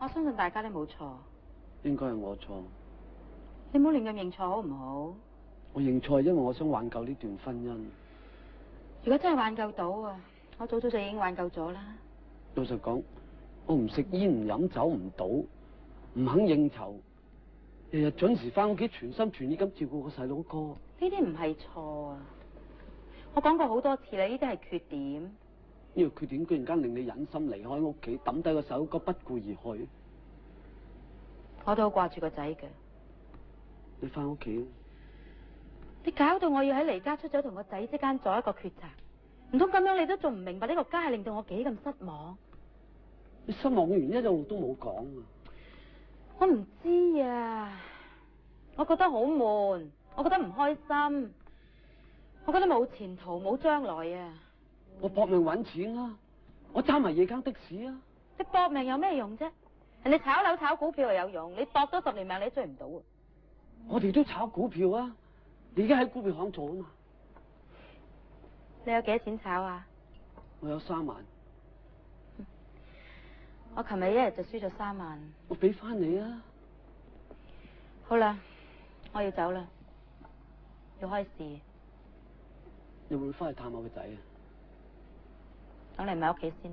我相信大家都冇錯。應該係我錯。你唔好亂咁認錯好唔好？我認錯係因為我想挽救呢段婚姻。如果真係挽救到啊，我早就已經挽救咗啦。老實講，我唔食煙唔飲酒唔賭，唔肯應酬，日日準時翻屋企，全心全意咁照顧個細佬哥。呢啲唔係錯啊！我講過好多次啦，呢啲係缺點。呢個缺點居然間令你忍心離開屋企，抌低個細佬哥不顧而去。我都好掛住個仔嘅。你翻屋企。你搞到我要喺離家出走同個仔之間做一個抉擇，唔通咁樣你都仲唔明白呢個家係令到我幾咁失望？你失望嘅原因一路都冇講啊！我唔知啊，我覺得好悶，我覺得唔開心，我覺得冇前途冇將來啊！我搏命搵錢啊，我揸埋夜間的士啊！你搏命有咩用啫？人哋炒樓炒股票係有用，你搏多10年命你都追唔到啊！我哋都炒股票啊！你而家喺股票行做啊嘛？你有幾多錢炒啊？我有3萬。我琴日一日就輸咗3萬。我俾翻你啊！好啦，我要走啦，要開市。你會唔會翻去探我個仔啊？等你埋屋企先。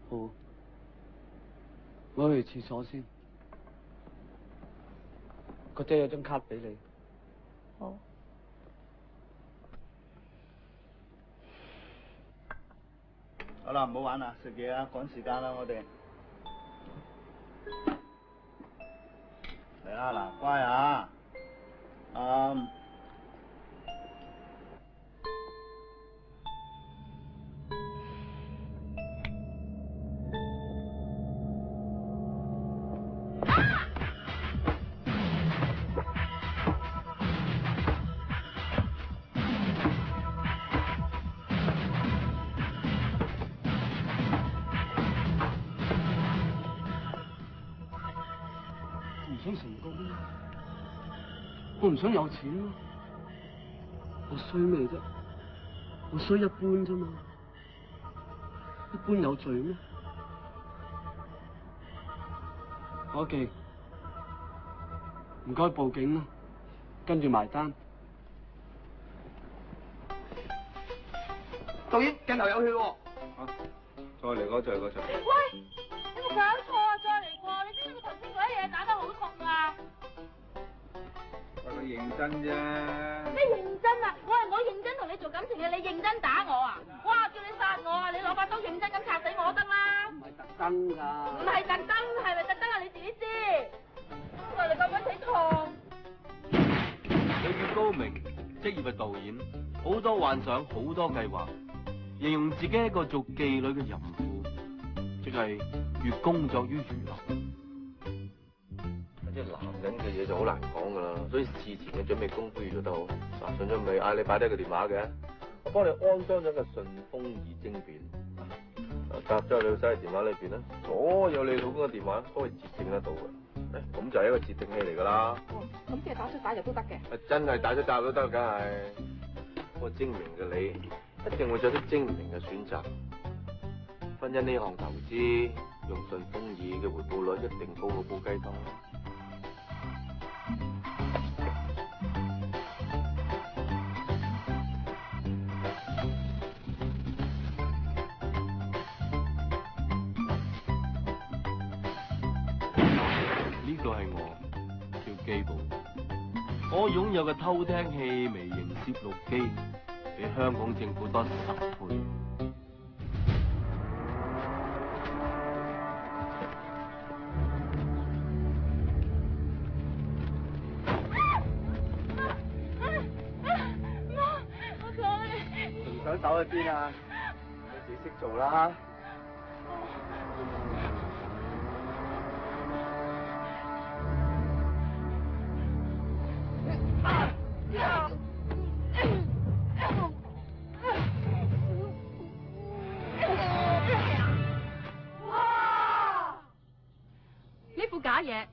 好，我去廁所先。個姐有張卡俾你。好。好啦，唔好玩啦，食嘢啊，趕時間啦，我哋。嚟啦，嗱，乖啊。想成功啊！我唔想有錢咯。我衰咩啫？我衰一般啫嘛。一般有罪咩？伙計，唔該報警啦，跟住埋單。導演，鏡頭有血喎。再嚟嗰隻，嗰隻。喂，你冇搞錯啊！再嚟過，你知唔知佢頭先嗰啲嘢打得好痛啊？我佢認真啫。咩認真啊？我認真同你做感情嘅，你認真打我啊？哇！叫你殺我啊！你攞把刀認真咁插死我得啦。唔係特登㗎。唔係特登，係咪特登啊？你自己知。我哋咁鬼死痛。佢越高明，職業嘅導演，好多幻想，好多計劃，形容自己係一個做妓女嘅淫婦，即係越工作於娛樂。即係男人嘅嘢就好難講㗎啦，所以事前嘅準備功夫要做得好。嗱，上咗未？嗌你擺低個電話嘅，我幫你安裝咗個順豐2晶片，搭咗你個手提電話裏邊咧，所有你老公嘅電話都可以截聽得到嘅。咁就係一個截聽器嚟㗎啦。哦，咁即係打出打入都得嘅。真係打咗閘都得，梗係。不過精明嘅你，一定會作出精明嘅選擇。婚姻呢項投資，用順豐2嘅回報率一定高過煲雞湯。呢個係我叫機部，我擁有嘅偷聽器微型攝錄機，比香港政府多10倍。仲想走去邊啊？你自己識做啦。呢副假嘢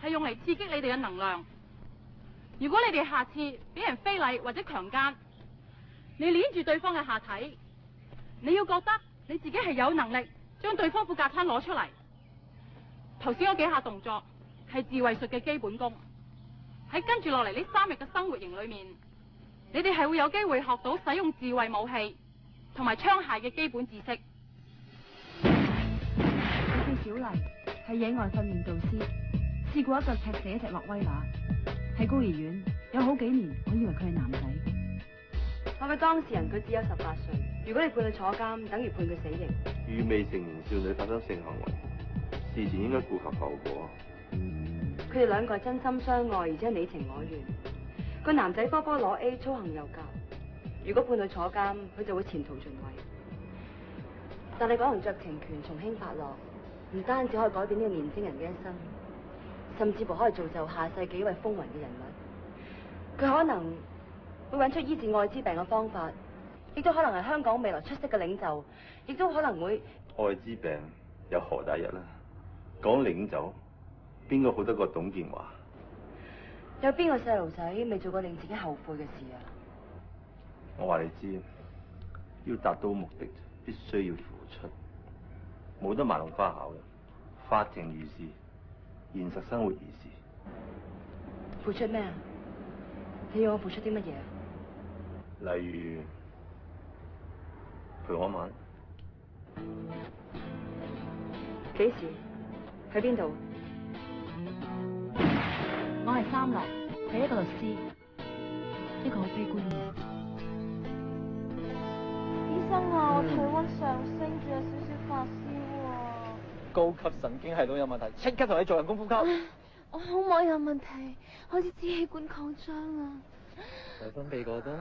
係用嚟刺激你哋嘅能量。如果你哋下次俾人非禮或者強姦，你捏住對方嘅下體，你要覺得你自己係有能力將對方副架撐攞出嚟。頭先嗰幾下動作係自衛術嘅基本功，喺跟住落嚟呢3日嘅生活營裏面，你哋係會有機會學到使用自衛武器同埋槍械嘅基本知識。我叫小麗，係野外訓練導師，試過一腳踢死一隻洛威拿。喺孤兒院有好幾年，我以為佢係男仔。我嘅當事人佢只有18歲，如果你判佢坐監，等於判佢死刑。與未成年少女發生性行為，事前應該顧及後果。佢哋2個係真心相愛，而且係你情我願。個男仔波波攞 A， 操行又教。如果判佢坐監，佢就會前途盡毀。但你講同酌情權從輕發落，唔單止可以改變呢個年輕人嘅一生，甚至乎可以造就下世紀一位風雲嘅人物。佢可能會揾出醫治艾滋病嘅方法，亦都可能係香港未來出色嘅領袖，亦都可能會。艾滋病有何大日啦？講領袖，邊個好得過董建華？有邊個細路仔未做過令自己後悔嘅事啊？我話你知，要達到目的，必須要付出，冇得賣弄花巧嘅。法庭如是，現實生活如是。付出咩啊？你要我付出啲乜嘢啊？例如陪我一晚。幾時？喺邊度？我係3樂，係一個律師，一個好悲觀嘅人。醫生啊，我體溫上升，仲有少少發燒啊。高級神經系統有問題，即刻同你做人工呼吸。我可唔可以有問題？開始支氣管擴張啊！內分泌過多？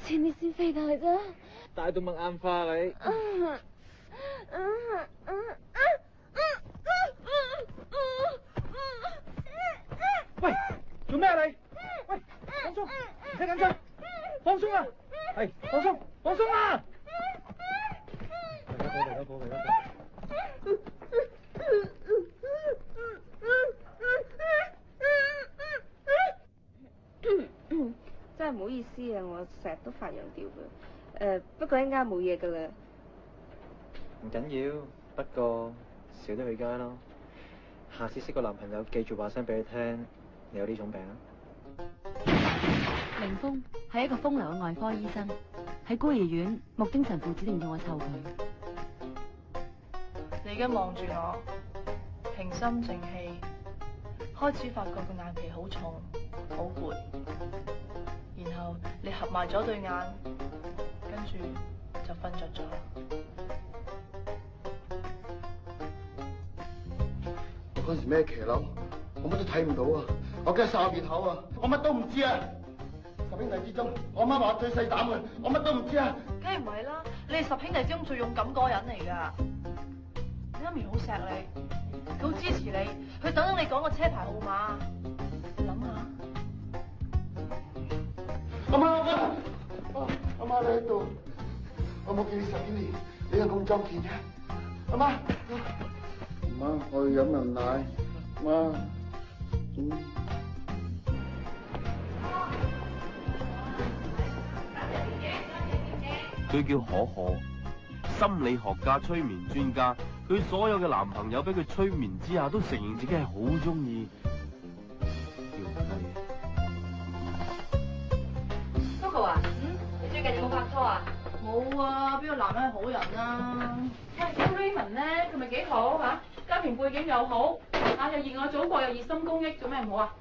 前列腺肥大啫。大動脈硬化你。喂，做咩啊你？喂，放鬆，唔使緊張，放鬆啊！係，放鬆，放鬆啊！嚟啦，真係唔好意思啊，我成日都發羊吊嘅。不過一陣間冇嘢噶啦。唔緊要，不過少啲去街咯。下次識個男朋友，記住話聲俾佢聽，你有呢種病啊。凌峰係一個風流嘅外科醫生，喺孤兒院，穆丁神父指定要我湊佢。你而家望住我，平心靜氣，開始發覺個眼皮好重，好攰，然後你合埋咗對眼，跟住就瞓着咗。我嗰時咩騎樓，我乜都睇唔到啊！我驚曬面口啊！我乜都唔知啊！10兄弟之中，我媽話最細膽嘅，我乜都唔知啊！梗係唔係啦，你係10兄弟之中最勇敢嗰個人嚟㗎。你媽咪好錫你，佢好支持你，佢等你講個車牌號碼。你諗下。阿媽你喺度，我冇見你10幾年，你又咁壯健嘅，阿媽，我要飲人奶，媽。佢叫可可，心理學家、催眠專家，佢所有嘅男朋友俾佢催眠之下，都承認自己係好中意叫雞。Coco 啊，你最近有冇拍拖啊？冇啊，邊個男人係好人啊？喂，咁 Raymond 咧，佢咪幾好嚇？家庭背景又好，又熱愛祖國，又熱心公益，做咩唔好啊？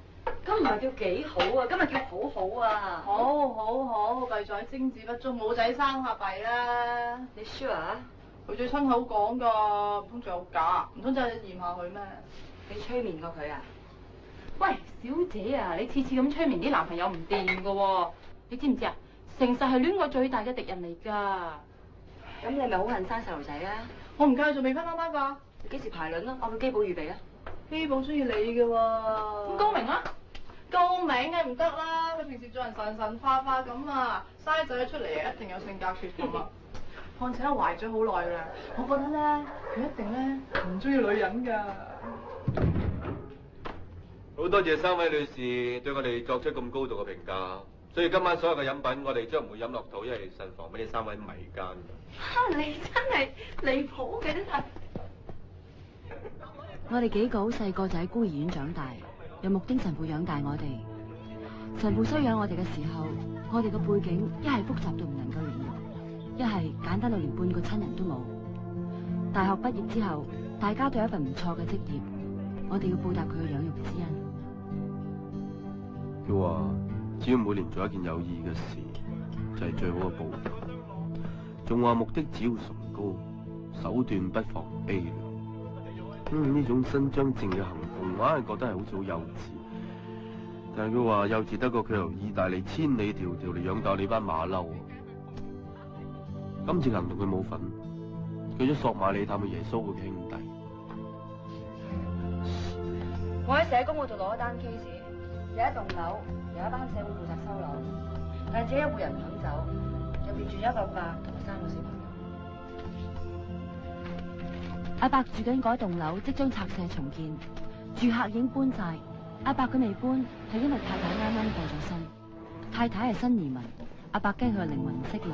咁唔係叫幾好啊，今日叫好好啊！好，弊在精子不足，冇仔生下弊啦。你 sure 啊？佢最親口講㗎，唔通仲有假？唔通真係驗下佢咩？你催眠過佢啊？喂，小姐啊，你次次咁催眠啲男朋友唔掂㗎喎，你知唔知啊？誠實係戀愛最大嘅敵人嚟㗎。咁你咪好恨生細路仔啊？我唔介意，仲未婚媽媽㗎。你幾時排卵啊？我叫基寶預備啊。基寶中意你嘅喎。咁高明啊？高明梗唔得啦，佢平時做人神神化化咁啊，生仔出嚟一定有性格缺陷啊。況且我懷咗好耐啦，我覺得咧，佢一定咧唔中意女人㗎。好多謝3位女士對我哋作出咁高度嘅評價。所以今晚所有嘅飲品，我哋將唔會飲落肚，因為慎防俾你3位迷奸。你真係離譜嘅，真係。我哋幾個好細個就喺孤兒院長大，由木丁神父養大我哋。神父收養我哋嘅時候，我哋嘅背景一係複雜到唔能夠形容，一係簡單到連半個親人都冇。大學畢業之後，大家都有一份唔錯嘅職業，我哋要報答佢嘅養育之恩。佢話只要每年做一件有意義嘅事，就係最好嘅報答。仲話目的只要崇高，手段不妨卑劣。呢種伸張正嘅行動，我硬係覺得係好似好幼稚。但係佢話幼稚得過佢由意大利千里迢迢嚟養教你班馬騮。今次行動佢冇份，佢咗索馬里探去耶穌嘅兄弟。我喺社工嗰度攞一單 case， 有一棟樓有一班社會負責收樓，但係只有一戶人唔肯走，入邊住咗一個伯同埋3個小朋友。阿伯住緊嗰棟樓即將拆卸重建，住客已經搬晒。阿伯佢未搬係因為太太啱啱過咗身，太太係新移民，阿伯驚佢嘅靈魂唔識路，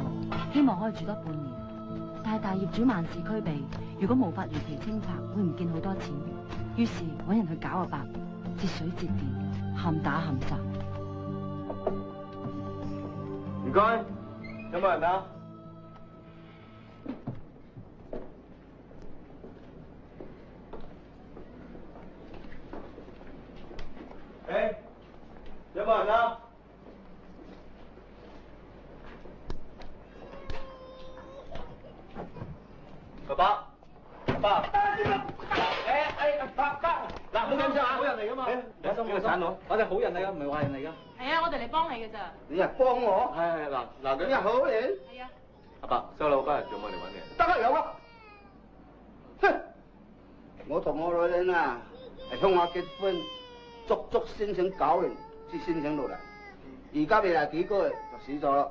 希望可以住多半年。但係大業主萬事俱備，如果無法如期清拆，會唔見好多錢。於是揾人去搞阿伯，節水節電，冚打冚殺。唔該，有冇人啊？有冇人啊？爸爸，爸，嗱，唔好緊張啊，好人嚟噶嘛，放心，呢個鏟我，我哋好人嚟噶，唔係壞人嚟噶。係啊，我哋嚟幫你嘅咋。你係幫我？係嗱，你係好人。係啊。阿伯，收樓班人叫我哋揾你。得啦，有啦。哼，我同我女人啊，係向我結婚，足足申請9年先申請到嚟，而家未嚟幾個月就死咗啦。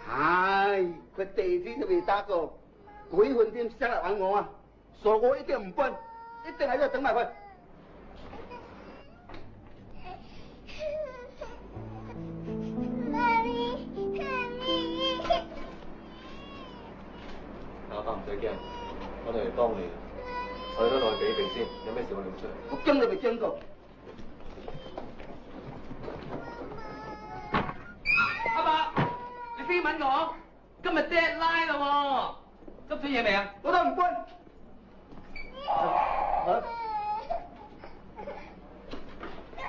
唉，佢地址都未打過，鬼混點識嚟揾我啊？傻我一定唔搬，一定喺度等埋佢。阿伯唔使驚，我哋嚟幫你，我哋都落去避避先，有咩事我哋會出嚟。我驚都未驚過。阿伯，你飛吻我，今日 deadline 啦喎，執咗嘢未啊？我都唔搬。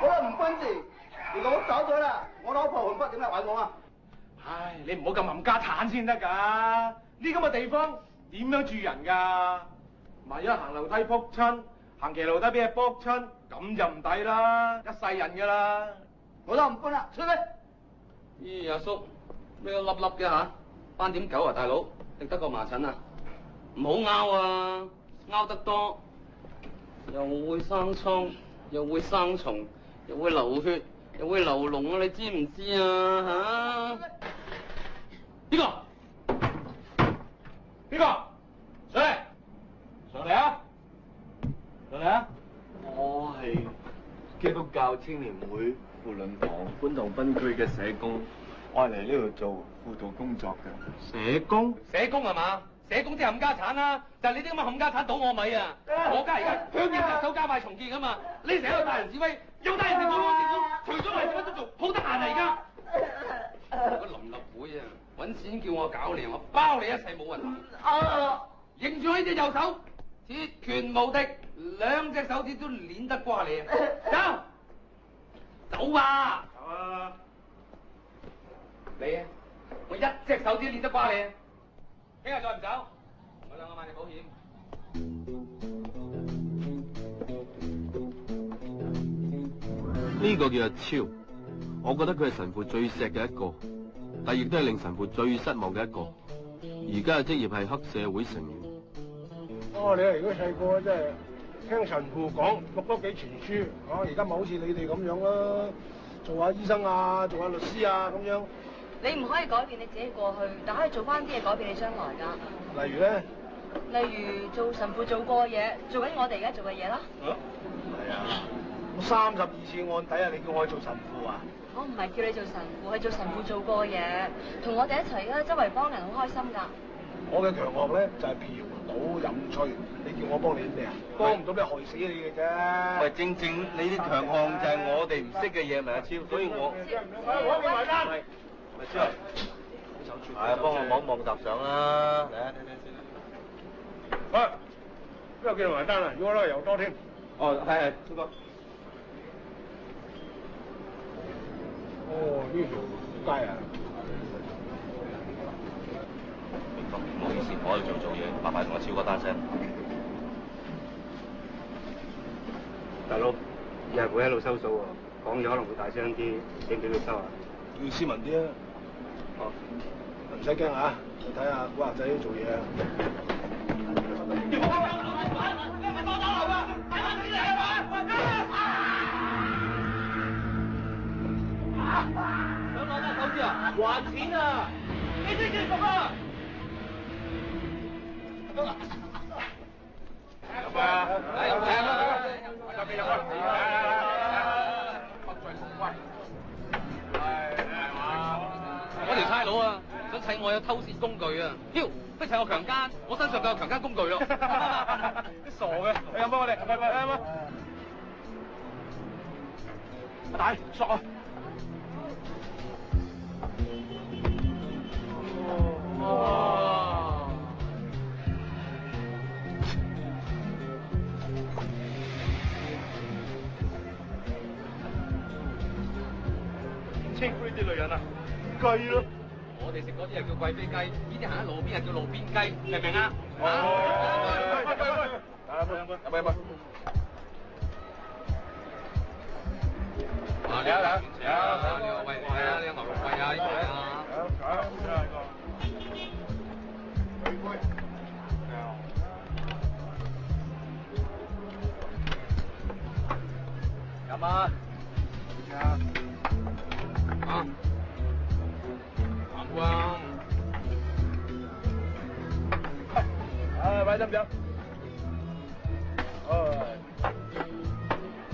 我都唔搬住，如果我走咗啦，我老婆還不點嚟揾我啊？唉，你唔好咁冚家鏟先得㗎，呢咁嘅地方點樣住人㗎？萬一行樓梯仆親，行騎樓梯俾佢仆親，咁就唔抵啦，一世人㗎啦。我都唔搬啦，出去。咦，阿叔，咩粒粒嘅嚇？斑點狗啊，大佬，定得個麻疹啊？唔好拗啊，拗得多又會生瘡，又會生蟲，又會流血，又會流膿啊！你知唔知啊？嚇？邊個？邊個？上嚟！上嚟啊！上嚟啊！我係基督教青年會扶輪堂觀塘分區嘅社工，我係嚟呢度做輔導工作嘅。社工？社工係嘛？社工即係冚家產啦，就係你啲咁嘅冚家產倒我米啊！我家而家香港特首加快重建啊嘛，你成日喺度大人指揮，有大人食我政府，除咗我哋乜都做，好得閒啊而家。嗰臨立會啊，揾錢叫我搞你，我包你一世冇問題。認住我呢隻右手，鐵拳無敵，2隻手指都攣得瓜你。走，走啊！走啊！你啊，我一隻手指攣得瓜你。聽日再唔走，我兩個買你保險。呢個叫阿超，我覺得佢係神父最錫嘅一個，但亦都係令神父最失望嘅一個。而家嘅職業係黑社會成員。哦，你如果細個真係聽神父講，讀多幾傳書，而家咪好似你哋咁樣啦，做下醫生啊，做下律師啊咁樣。你唔可以改變你自己過去，但可以做翻啲嘢改變你將來㗎。例如咧？例如做神父做過嘅嘢，做緊我哋而家做嘅嘢啦。係啊，我32次案底啊，你叫我去做神父啊？我唔係叫你做神父，係做神父做過嘢，同我哋一齊啊，周圍幫人好開心㗎。我嘅強項咧就係嫖賭飲吹，你叫我幫你咩啊？幫唔到咩，害死你嘅啫。喂，正你啲強項就係我哋唔識嘅嘢，咪阿超，所以我我俾埋單。咪超，係幫我望望搭相啦，嚟啊！喂，邊度叫你埋單啊？要我攞油多添。哦，係，超哥。哦，呢條街啊！唔好意思，我喺度做嘢，麻煩同阿超哥單聲。大佬，日日會喺度收數喎，講嘢可能會大聲啲，俾唔俾佢收啊？要斯文啲啊！哦，唔使驚啊！你睇下古惑仔做嘢啊！想攞咩手指啊？還錢啊！你知幾熟啊？得啦。入啊！入嚟啊！入去入去。不醉同歸。嗰條差佬啊，想砌我有偷竊工具啊！妖，不如砌我強姦，我身上就有強姦工具咯。啲傻嘅，你飲翻我哋，飲啊！阿大，索啊！哇！稱呼呢啲女人啊，雞咯！我哋食嗰啲又叫貴妃雞，呢啲行喺路邊又叫路邊雞，明唔明啊？喂！飲杯。嚟啊！呢個喂，係啊，呢個牛肉貴啊，呢個係啊。飲啊！啊！啱啊！啊，買得唔得？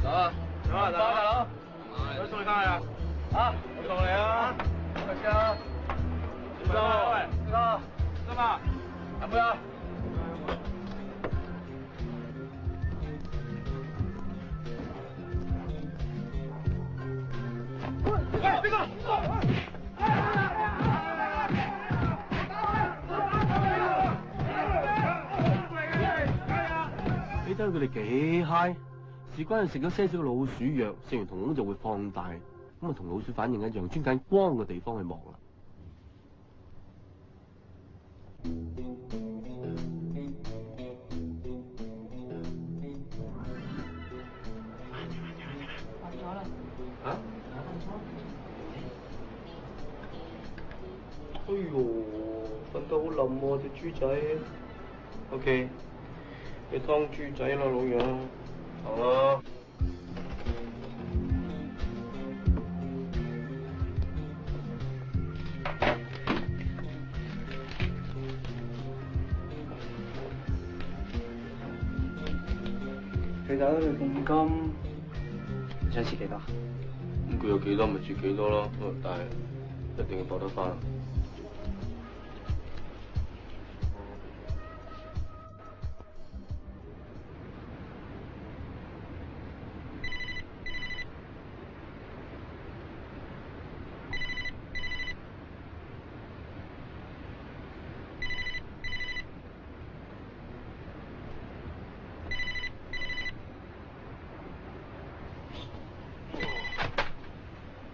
走啊！大佬，我送你翻去啊！啊，我送你啊！快啲啊！點收？喂，得嘛？飲杯啊！喂，邊個？你睇佢哋幾嗨，事關係食咗些少老鼠藥，食完瞳孔就會放大，咁啊同老鼠反應一樣，專揀光嘅地方去望啦。暈咗啦。嚇？哎呦，瞓得好冧喎，隻豬仔。OK， 你劏豬仔啦，老友。好啦。佢打咗你咁金，你想蝕幾多？咁佢有幾多咪蝕幾多咯，但係一定要搏得翻。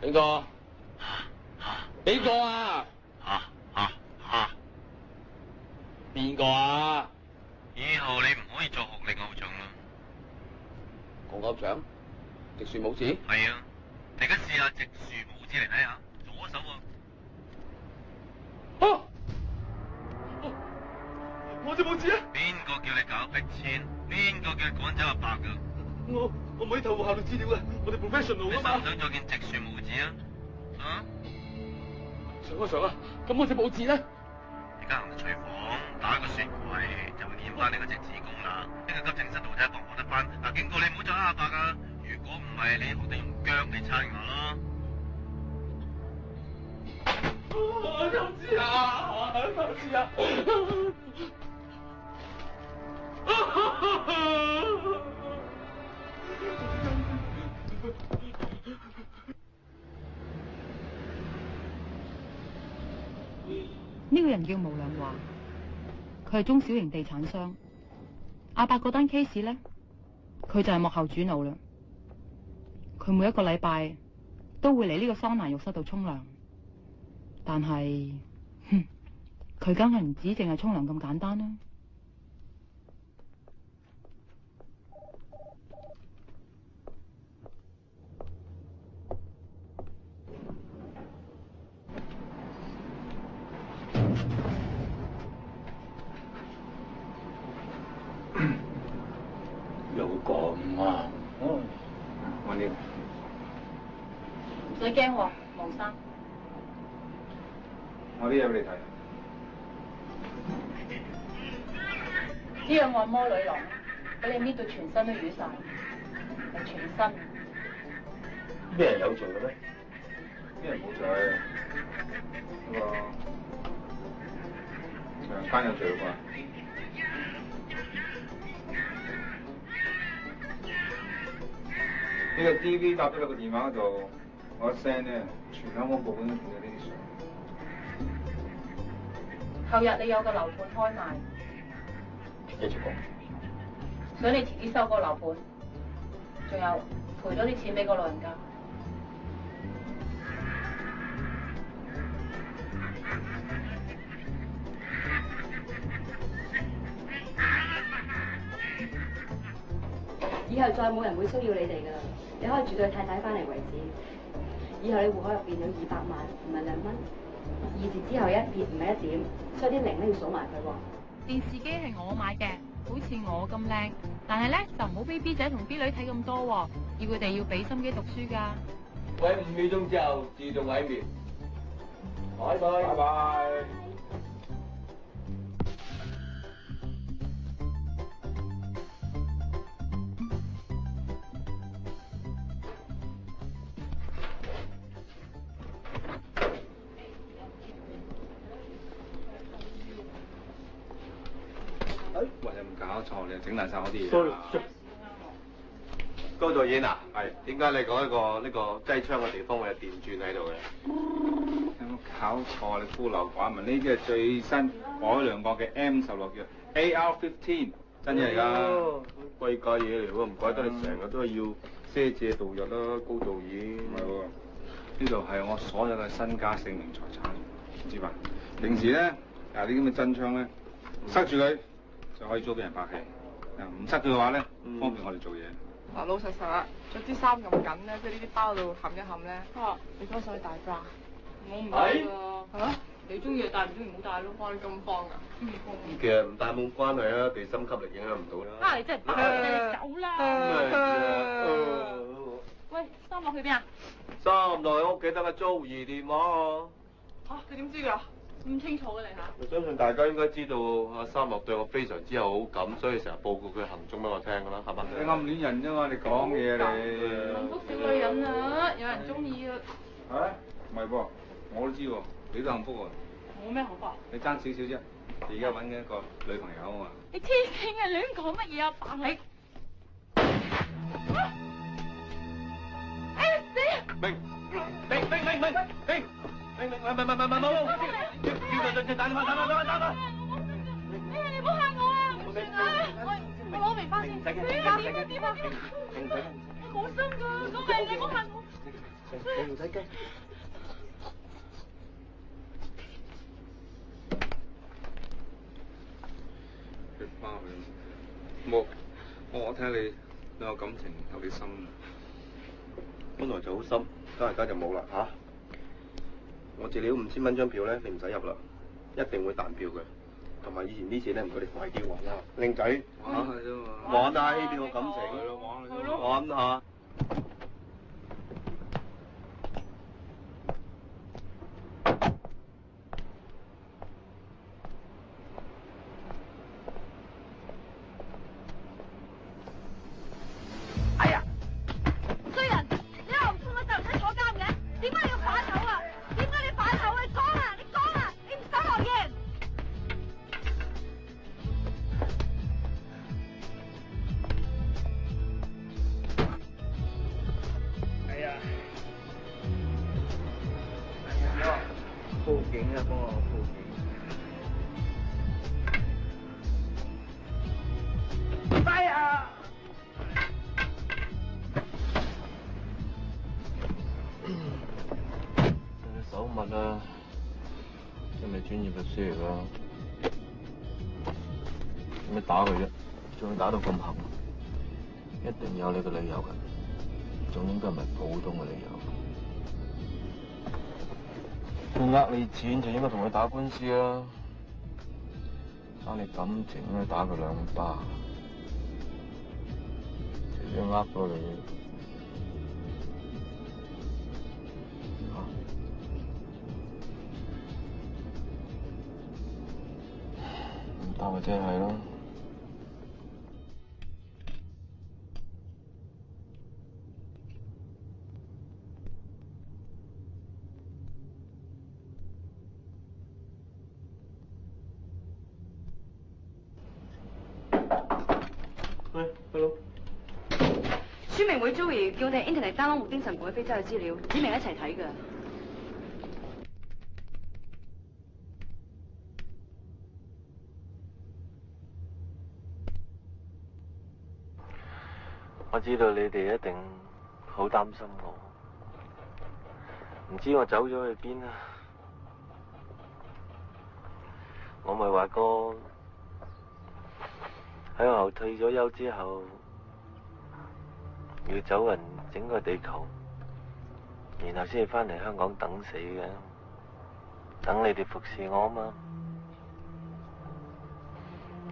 邊個？邊個啊？邊個啊？以後你唔可以再學你偶像啦。我偶像？直樹母子？係啊，你而家試下直樹母子嚟睇下，左手啊！啊！我隻母子啊！邊個叫你搞逼遷？邊個叫你趕走阿伯㗎？我唔可以透露效率資料㗎，我哋 professional 㗎嘛。你想唔想再見直樹母子啊？啊？想啊！咁我隻母子咧？而家行到廚房打個雪櫃，就會驗翻你個直子功能。呢個急症室度睇下學唔學得翻。嗱，警告你唔好再蝦阿伯㗎，如果唔係你學得用腳嚟撐我咯。我都知啊，都知啊。呢個人叫毛良華，佢係中小型地產商。阿伯嗰單 case 咧，佢就係幕後主腦啦。佢每一個禮拜都會嚟呢個桑拿浴室度沖涼，但係，佢梗係唔止淨係沖涼咁簡單啦。有咁啊？我呢？唔使驚喎，毛生。我啲嘢俾你睇。呢樣按摩女郎，俾你搣到全身都瘀晒，係全身。咩人有做嘅咩？咩人冇做？嗰個長奸有做啩？呢個 DV 搭咗落個電話嗰度，我一 send 咧，全香港報館都見到呢啲相。後日你有個樓盤開賣，繼續講。想你遲啲收個樓盤，仲有賠咗啲錢俾個老人家。以後再冇人會騷擾你哋㗎啦，你可以住到太太翻嚟為止。以後你戶口入邊有200萬，唔係2蚊。2字之後一撇唔係1點，所以啲零咧要數埋佢喎。電視機係我買嘅，好似我咁靚，但係咧就唔好俾 B 仔同 B 女睇咁多喎，要佢哋要俾心機讀書㗎。喂，5秒鐘之後自動毀滅。拜拜。拜拜。喂，有冇搞錯？你整爛晒我啲嘢。Sorry。高導演啊，係點解你講呢個擠槍嘅地方會有電鑽喺度嘅？有冇搞錯？你孤陋寡聞，呢啲係最新改良過嘅 M16叫 AR-15，真嘢嚟㗎。貴價嘢嚟喎，唔怪得你成日都係要賒借度日啦，高導演。唔係喎，呢度係我所有嘅身家性命財產，知嘛？平時咧，啲咁嘅真槍咧，塞住佢就可以租俾人拍戲。唔塞佢嘅話咧，方便我哋做嘢。嗱，老實實啦，着啲衫咁緊咧，即係呢啲包度冚一冚咧，你多手去大 bra。我唔戴㗎。嚇？你中意就戴，唔中意唔好戴咯。哇！你咁慌㗎？其實唔戴冇關係啊，地心吸力影響唔到啦。你真係白走啦！喂，衫落去邊啊？衫落去屋企得個租兒電話嚇？你點知㗎？咁清楚嘅你嚇？我相信大家應該知道阿三樂對我非常之有好感，所以成日報告佢行蹤俾我聽㗎啦，係嘛？你暗戀人啫嘛，你講嘢你。幸福小女人啊，有人中意啊。唔係噃，我都知喎，你都幸福喎。我咩幸福啊？你爭少少啫，而家揾緊一個女朋友啊嘛。你黐線嘅，亂講乜嘢啊？扮你！哎呀死！明，打電話！你唔好嚇我啊！我攞棉花先。點啊？我好心㗎，高明你唔好嚇我。你唔使驚。佢翻去冇，我睇你有感情有幾深。本來就好深，而家就冇啦嚇。我借你5000蚊張票咧，你唔使入啦，一定會彈票嘅。同埋以前啲錢咧，唔該你快啲還啦，靚仔。玩下啫嘛。玩下欺騙我感情。係咯，玩下。哎呀！衰人，你又唔痛啊，就唔使坐監嘅，點解你要反口啊？點解你反口啊？講啊！警啊，幫我報警。哎呀！手襪啊，真係專業律師嚟㗎，做咩打佢啫？仲要打到咁狠，一定有你嘅理由㗎，仲應該唔係普通嘅理由。佢呃你錢就應該同佢打官司啦，爭你感情咧打佢2巴，直接呃咗你。答咪即係咯。喂，hello。宣明會 Joey 叫你 Internet download 木丁神父嘅非洲嘅資料，指明一齊睇㗎。我知道你哋一定好擔心我，唔知我走咗去邊啊！我咪話過喺我退咗休之後，要走勻整個地球，然後先至翻嚟香港等死嘅，等你哋服侍我啊嘛。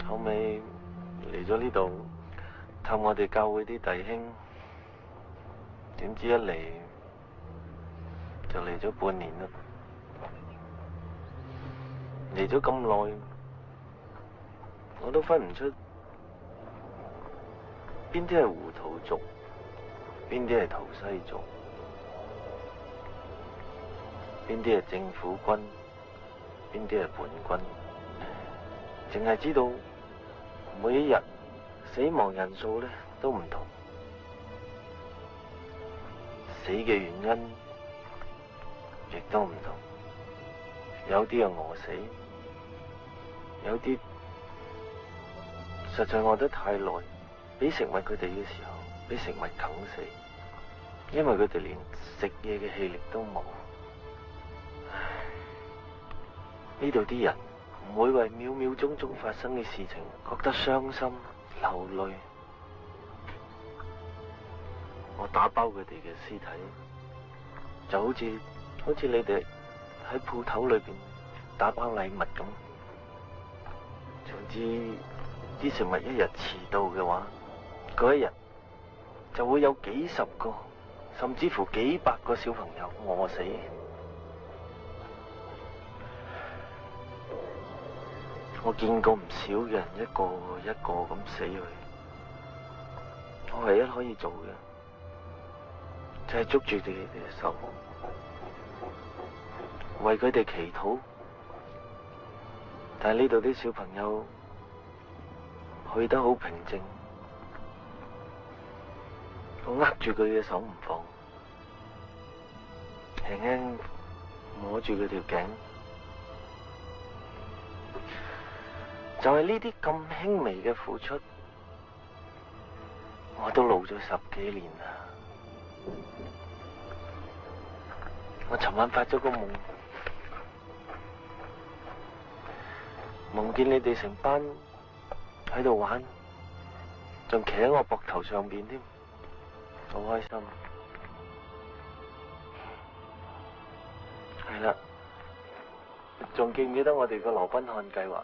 後尾嚟咗呢度探我哋教會啲弟兄，點知一嚟就嚟咗半年啦。嚟咗咁耐，我都分唔出邊啲係胡圖族，邊啲係圖西族，邊啲係政府軍，邊啲係叛軍，淨係知道每一日死亡人數咧都唔同，死嘅原因亦都唔同，有啲係餓死，有啲實在餓得太耐，俾食物佢哋嘅時候，俾食物啃死，因為佢哋連食嘢嘅氣力都冇。呢度啲人唔會為秒秒鐘鐘發生嘅事情覺得傷心流淚。我打包佢哋嘅屍體，就好似你哋喺鋪頭裏邊打包禮物咁。總之啲食物一日遲到嘅話，嗰一日就會有幾10個，甚至乎幾百個小朋友餓死。我見過唔少嘅人一個一個咁死去，我唯一可以做嘅就係捉住佢哋嘅手，為佢哋祈禱。但係呢度啲小朋友去得好平靜，我握住佢嘅手唔放，輕輕摸住佢條頸。就係呢啲咁輕微嘅付出，我都老咗10幾年啦。我尋晚發咗個夢，夢見你哋成班喺度玩，仲企喺我膊頭上邊添，好開心。係啦，仲記唔記得我哋個羅賓漢計劃？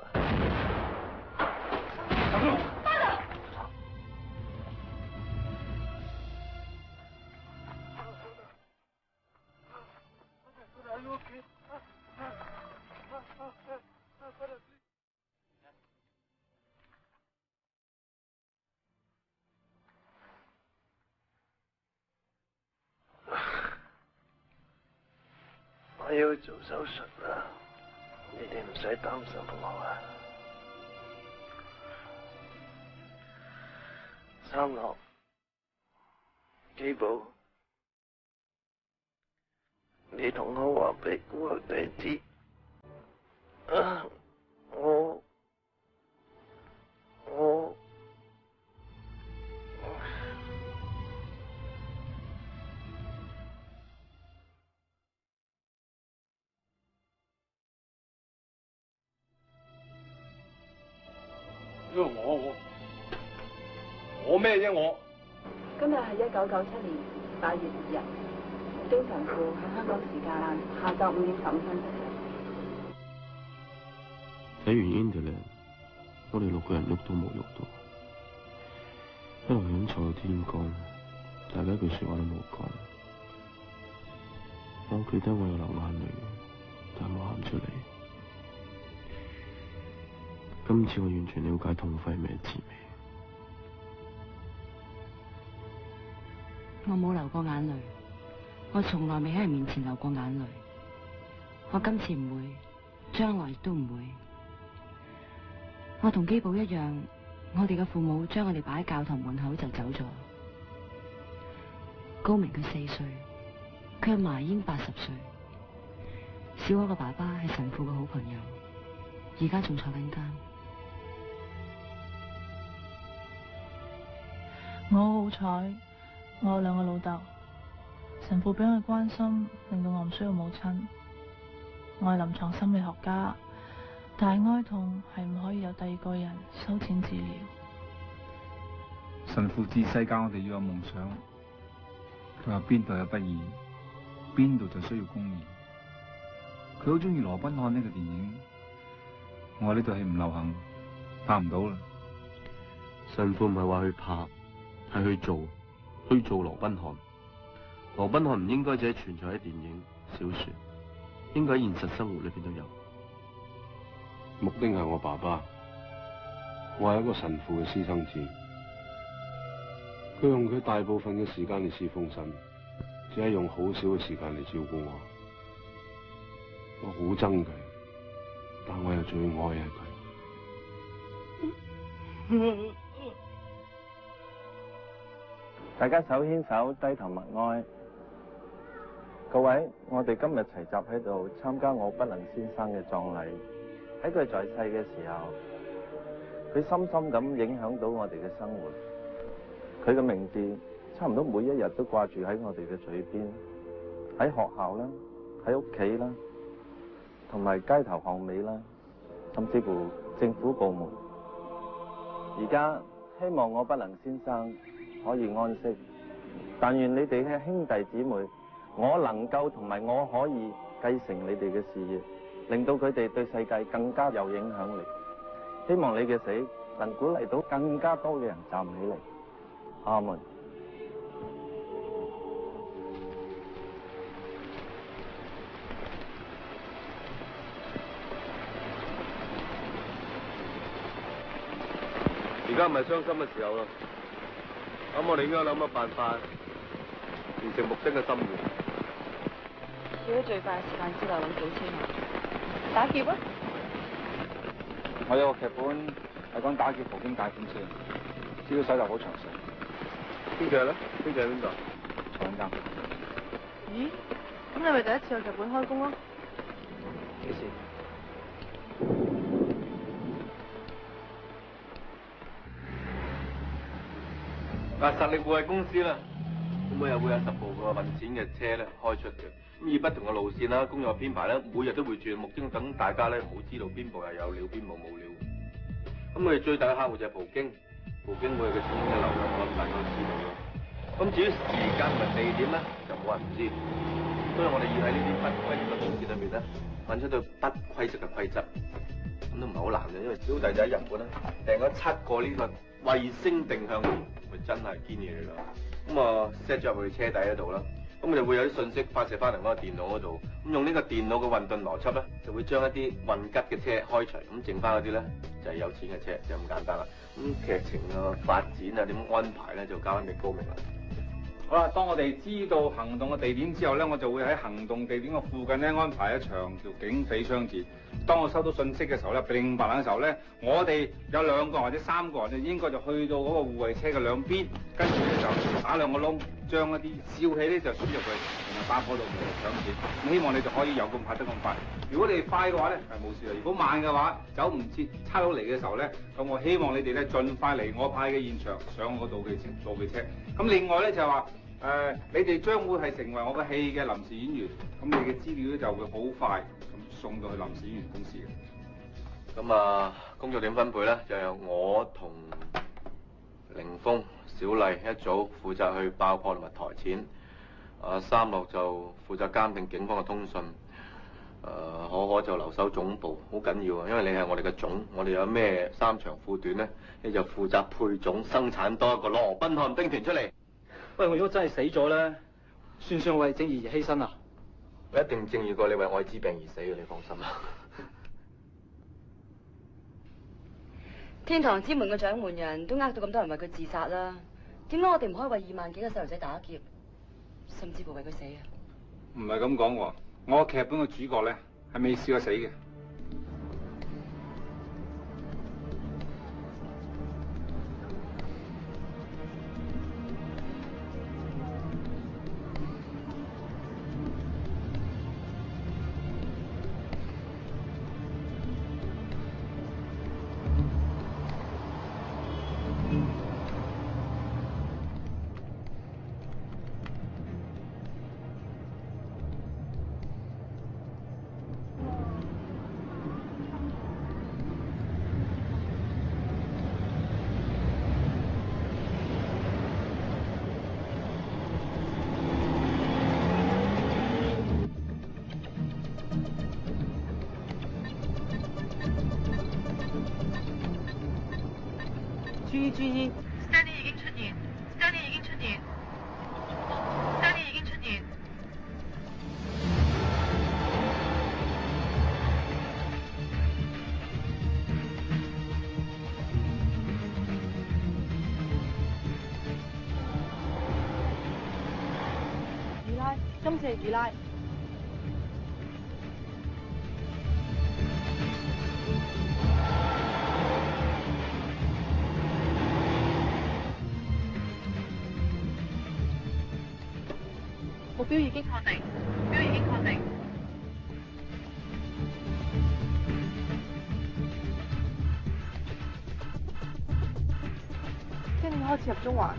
我要做手術啦，你哋唔使擔心我啊。3樓機部，你同我話俾我哋知，我咩啫我？今日係1997年8月2日，經神父喺香港時間下晝5點15分逝世。睇完 Internet， 我哋6個人喐都冇喐到，一路飲坐到天光，大家一句說話都冇講。我記得我有流眼淚，但冇喊出嚟。今次我完全了解痛快咩滋味。我冇流過眼淚，我從來未喺人面前流過眼淚。我今次唔會，將來亦都唔會。我同基寶一樣，我哋嘅父母將我哋擺喺教堂門口就走咗。高明佢4歲，佢阿嫲已經80歲。小可嘅爸爸係神父嘅好朋友，而家仲坐緊監。我好彩。我有2個老豆，神父俾我嘅關心，令到我唔需要母親。我係臨床心理學家，但係哀痛係唔可以由第2個人收錢治療。神父自細教我哋要有夢想，佢話邊度有不義，邊度就需要公義。佢好中意羅賓漢呢個電影，我話呢套戲唔流行，拍唔到啦。神父唔係話去拍，係去做。去做羅賓漢。羅賓漢唔應該只係存在喺電影、小說，應該喺現實生活裏邊都有。目丁係我爸爸，我係一個神父嘅私生子。佢用佢大部分嘅時間嚟侍奉神，只係用好少嘅時間嚟照顧我。我好憎佢，但我又最愛佢。大家手牽手低頭默哀。各位，我哋今日齊集喺度參加我不能先生嘅葬禮。喺佢在世嘅時候，佢深深咁影響到我哋嘅生活。佢嘅名字差唔多每一日都掛住喺我哋嘅嘴邊，喺學校啦，喺屋企啦，同埋街頭巷尾啦，甚至乎政府部門。而家希望我不能先生可以安息，但願你哋嘅兄弟姊妹，我能夠同埋我可以繼承你哋嘅事業，令到佢哋對世界更加有影響力。希望你嘅死能鼓勵到更加多嘅人站起嚟。阿門。而家唔係傷心嘅時候啦，咁我哋應該諗個辦法完成目的嘅心願。要喺最快嘅時間之內揾到錢啊！打劫啊！我有個劇本係講打劫葡京大款車，資料搜集好詳細。邊隻咧？邊隻喺邊度？坐緊監。咦？咁你咪第一次有劇本開工咯？幾時？嗱，實力護衛公司啦，咁每日會有10部個運錢嘅車咧開出嘅，咁以不同嘅路線啦、工作編排咧，每日都會轉，目的等大家咧好知道邊部係有料，邊部冇料。咁我哋最大嘅客戶就係葡京每日嘅錢嘅流量，我諗大家都知道咯。咁至於時間同埋地點咧，就冇人知，所以我哋要喺呢啲不規則嘅公司裏面咧，揾出到不規則嘅規則，咁都唔係好難嘅，因為小弟就喺日本咧訂咗7個呢個衛星定向儀。佢真係堅嘢嚟㗎，咁啊 set 咗入去車底嗰度啦，咁就會有啲信息發射翻嚟嗰個電腦嗰度，咁用呢個電腦嘅混沌邏輯咧，就會將一啲混吉嘅車開除，咁剩翻嗰啲咧就係有錢嘅車，就咁簡單啦。咁劇情啊、發展啊、點安排咧，就交翻俾高明啦。好啦，當我哋知道行動嘅地點之後咧，我就會喺行動地點嘅附近咧安排一場叫警匪槍戰。當我收到信息嘅時候咧，並白冷嘅時候咧，我哋有2個或者3個人咧，應該就去到嗰個護衛車嘅兩邊，跟住咧就打2個窿，將一啲笑氣咧就輸入去把火度嚟搶錢。咁希望你就可以有咁拍得咁快。如果你快嘅話咧係冇事啦，如果慢嘅話走唔切差佬嚟嘅時候咧，咁我希望你哋咧盡快嚟我派嘅現場上我妒忌車。咁另外咧就係話你哋將會係成為我嘅戲嘅臨時演員，咁你嘅資料咧就會好快咁送到去臨時演員公司嘅。咁啊，工作點分配咧？就由我同凌峰、小麗一組負責去爆破同埋抬錢。三六就負責監定警方嘅通訊。可可就留守總部，好緊要啊！因為你係我哋嘅總，我哋有咩3長褲短咧，你就負責配種，生產多一個羅賓漢兵團出嚟。喂，我如果真係死咗咧，算唔算為正義而犧牲啊？我一定正義過你為愛滋病而死嘅，你放心啦。天堂之門嘅掌門人都呃到咁多人為佢自殺啦，點解我哋唔可以為2萬幾個細路仔打劫，甚至乎為佢死啊？唔係咁講喎，我劇本嘅主角咧係未試過死嘅。注意 ，Stanley 已經出現 ，Stanley 已經出現 ，Stanley 已經出現。二奶，今次係二奶。目標已經確定，目標已經確定。Stanley開始入中環。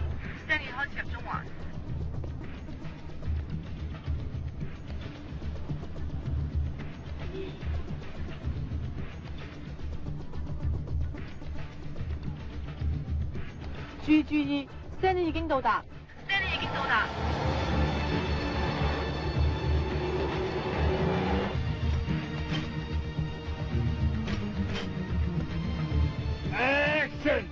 Stanley開始入中環。注意 ，Stanley 已經到達。Stanley 已經到達。Action！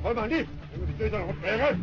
開慢啲，我哋追上嚟，我掟佢。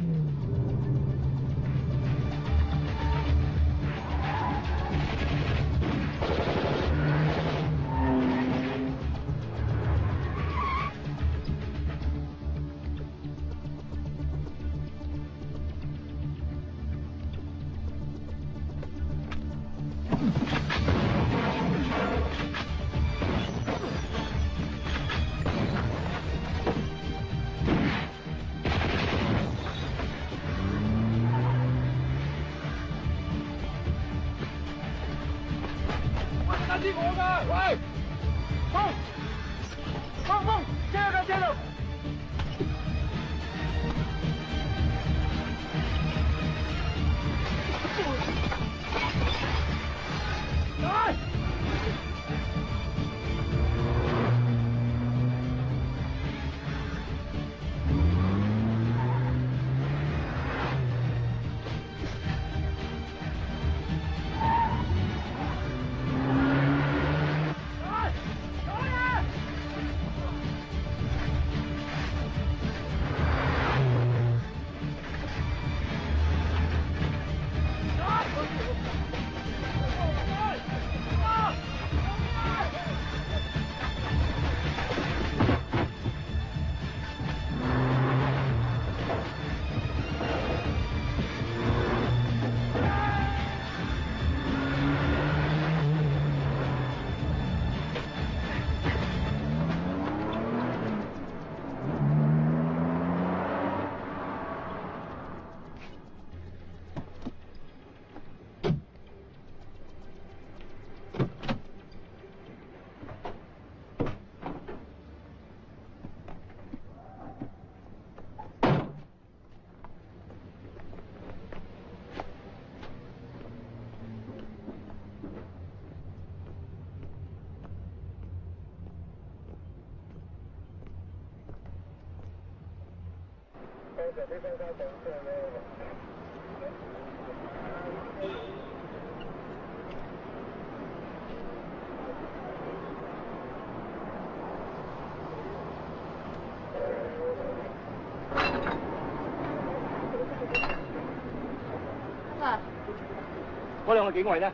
嗰兩個警衛咧？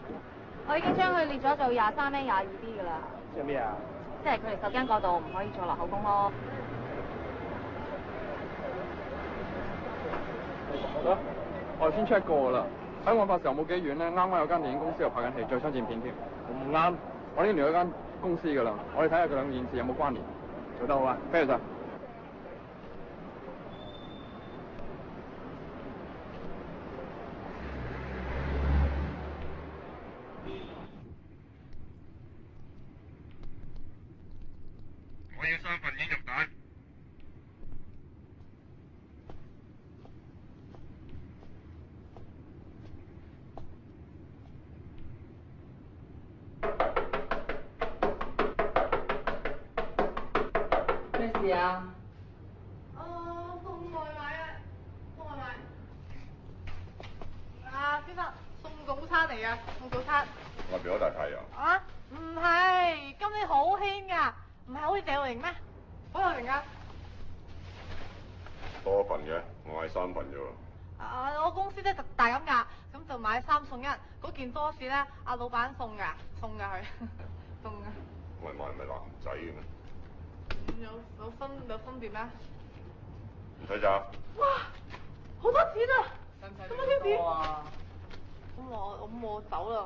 我已經將佢列咗做23A、22B 噶啦。即係咩啊？即係佢哋受驚過度，唔可以做落口供咯。好，我哋先 check 過噶啦。喺案發時候冇幾遠咧，啱啱有間電影公司又拍緊戲，再槍戰片添。唔啱，我已經聯絡咗間公司噶啦，我哋睇下佢兩件事有冇關聯。做得好啊，飛去晒。我要3份煙肉蛋。咩事啊？送外賣啊！送外賣。啊，先生，送早餐嚟啊！送早餐。外邊好大太陽。啊？唔係，今年好興㗎，唔係好似謝慧玲咩？好有型啊！多份嘅，我係3份啫喎。啊，我公司咧特大減價，咁就買3送1。嗰件多士咧，阿老闆送㗎，送㗎佢，送㗎。外賣唔係男仔嘅咩？有分別咩？唔使找。哇！好多錢啊！咁多錢？咁我走啦。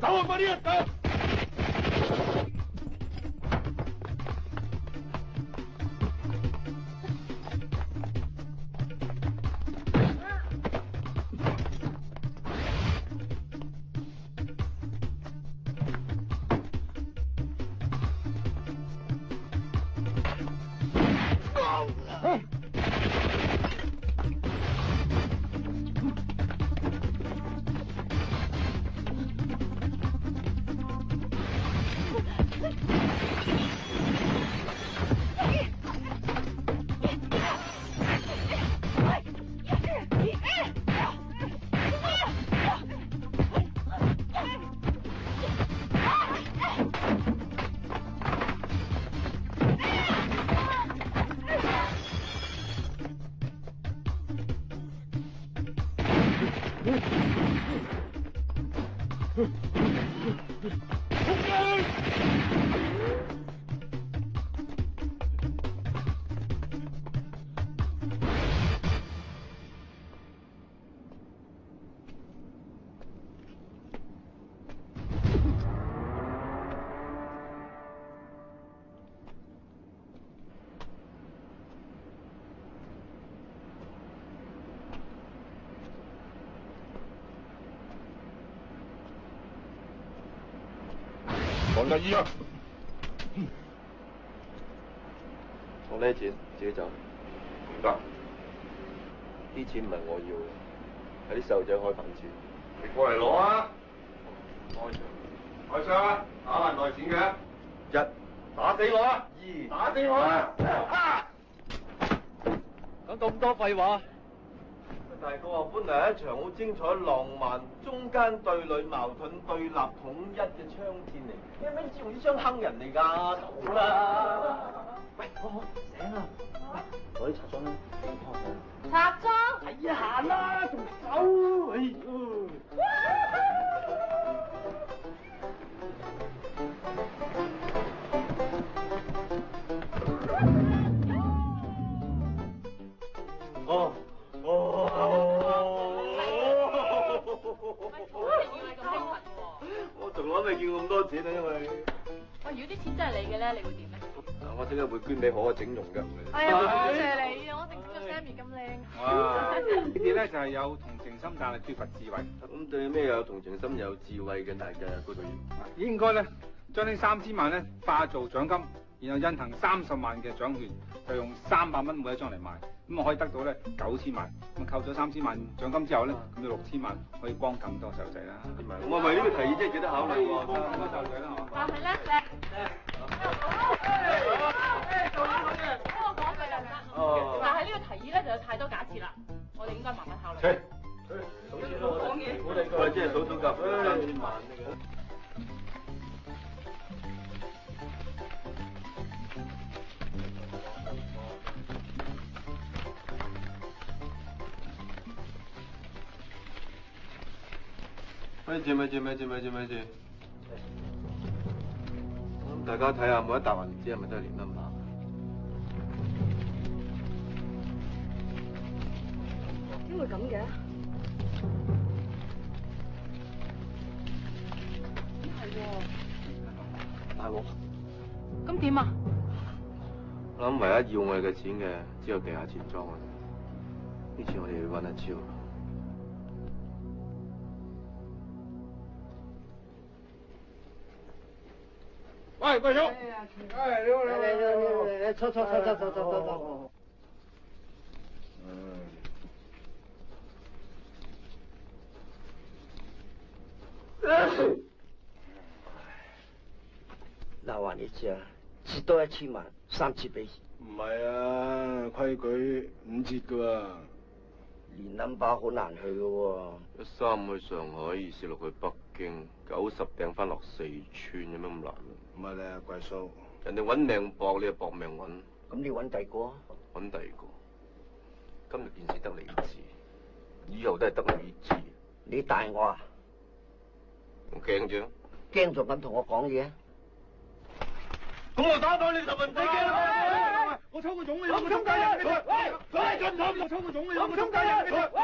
走啊！快啲啊！走！兩得意啊！我呢啲錢自己走。唔得，啲錢唔係我要嘅，係啲細路仔開飯錢。你過嚟攞啊！開槍啊！打爛袋錢嘅。一打死我啊！二打死我啊！講咁多廢話。大哥話本嚟係一場好精彩、浪漫、中間對壘矛盾、對立統一嘅槍戰嚟，你係咪用呢槍坑人嚟㗎？好啦，喂，好醒啦，喂，攞啲茶裝啦，拆裝？睇下啦，仲走，哎呀！哦。我從來未見過咁多錢啊，因為喂，如果啲錢真係你嘅咧，你會點咧？我即刻會捐俾可整容嘅。哎呀，多謝你啊！我整個 Sammy 咁靚。哇！呢啲咧就係有同情心，但係缺乏智慧。咁對咩有同情心、有智慧嘅大家嗰個月？應該咧將呢3000萬咧化做獎金，然後印行30萬嘅獎券，就用300蚊每一張嚟賣，咁我可以得到咧9000萬。咁扣咗3000萬獎金之後咧，咁就6000萬可以幫更多細路仔啦。我為呢個提議真係值得考慮喎。幫更多細路仔啦，係嘛？但係咧，但係呢個提議咧就有太多假設啦，我哋應該慢慢考慮。數錢咯，我哋即係數夾3000萬嘅。咪住！咁大家睇下每一沓銀紙係咪都係連 number？點會咁嘅？係喎。大鑊！咁點啊？我諗唯一要我哋嘅錢嘅，只有地下錢莊啊！呢次我哋要揾一招。喂，貴叔，你好，坐。嗱，還你知啊，折多1000萬，3次俾。唔係啊，規矩5折噶喎。連 number 好難去噶喎。 13去上海，26去北京，90掟翻落四川，有咩咁難啊？唔係咧，貴叔，人哋揾命搏，你就搏命揾。咁你揾第二個啊？揾第二個。今日件事得你知，以後都係得你知。你大我啊？我驚啫。驚仲敢同我講嘢？咁我打你就問你驚啦！我抽個粽你，我抽大人嘅，喂，准唔准？我抽個粽你，我抽大人嘅，喂，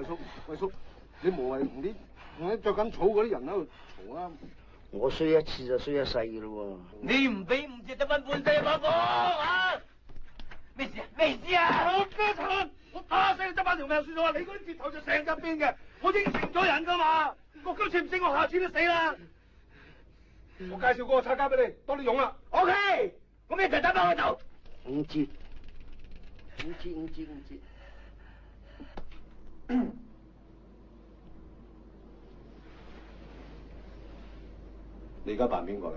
抽貴叔，你無謂同啲着緊草嗰啲人喺度嘈啊！我衰一次就衰一世嘅咯喎！你唔俾5折得分半世把火啊！咩事啊？我咩慘？我打死你執翻條命算數啊！你嗰啲折頭就成側邊嘅，我應承咗人噶嘛！我今次唔死，我下次都死啦！我介紹嗰個拆家俾你，多啲用啦。OK，咁一齊打翻開頭。 5折。你而家扮邊個嚟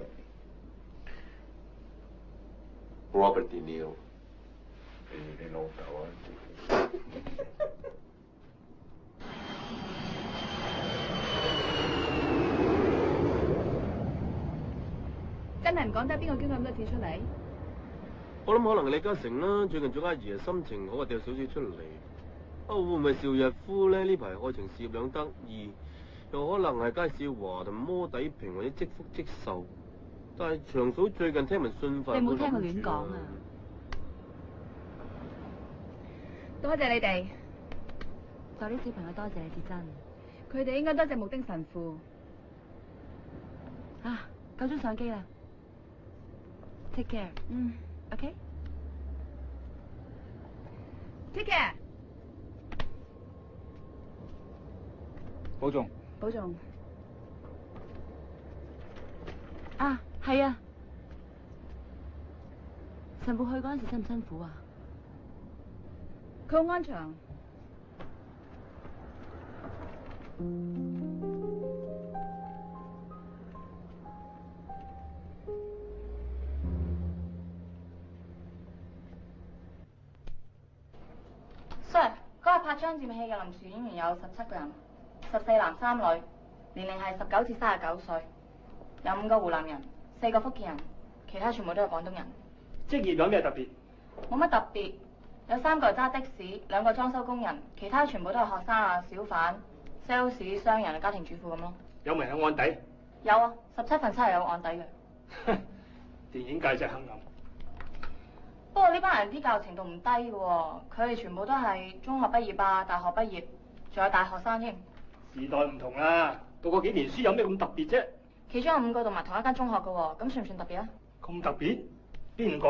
？Robert De Niro。你老豆啊！真係唔講得邊個捐咁多錢出嚟？我諗可能係李嘉誠啦，最近做阿爺心情好啊，掉少少出嚟。啊，會唔會邵逸夫咧？呢排愛情事業兩得意，又可能係佳兆華同摩底平或者積福積壽。但係長嫂最近聽聞信發，你冇聽佢亂講啊！多謝你哋，就啲小朋友多謝你至真。佢哋應該多謝木丁神父。啊，夠鐘上機啦 ，take care。OK。Take care。保重。保重。啊，係啊。神父去嗰陣時辛唔辛苦啊？佢好安詳。Sir，嗰日拍張佔戲嘅臨時演員有17個人，14男3女，年齡係19至39歲，有5個湖南人，4個福建人，其他全部都係廣東人。職業有咩特別？冇乜特別，有3個係揸的士，2個裝修工人，其他全部都係學生啊、小販、sales、商人、家庭主婦咁咯。有冇人有案底？有啊，17份7係有案底嘅。電影界真係黑暗。不過呢班人啲教育程度唔低嘅喎，佢哋全部都係中學畢業啊、大學畢業，仲有大學生添。時代唔同啦，讀過幾年書有咩咁特別啫？其中有5個讀埋同一間中學嘅喎，咁算唔算特別啊？咁特別？邊5個？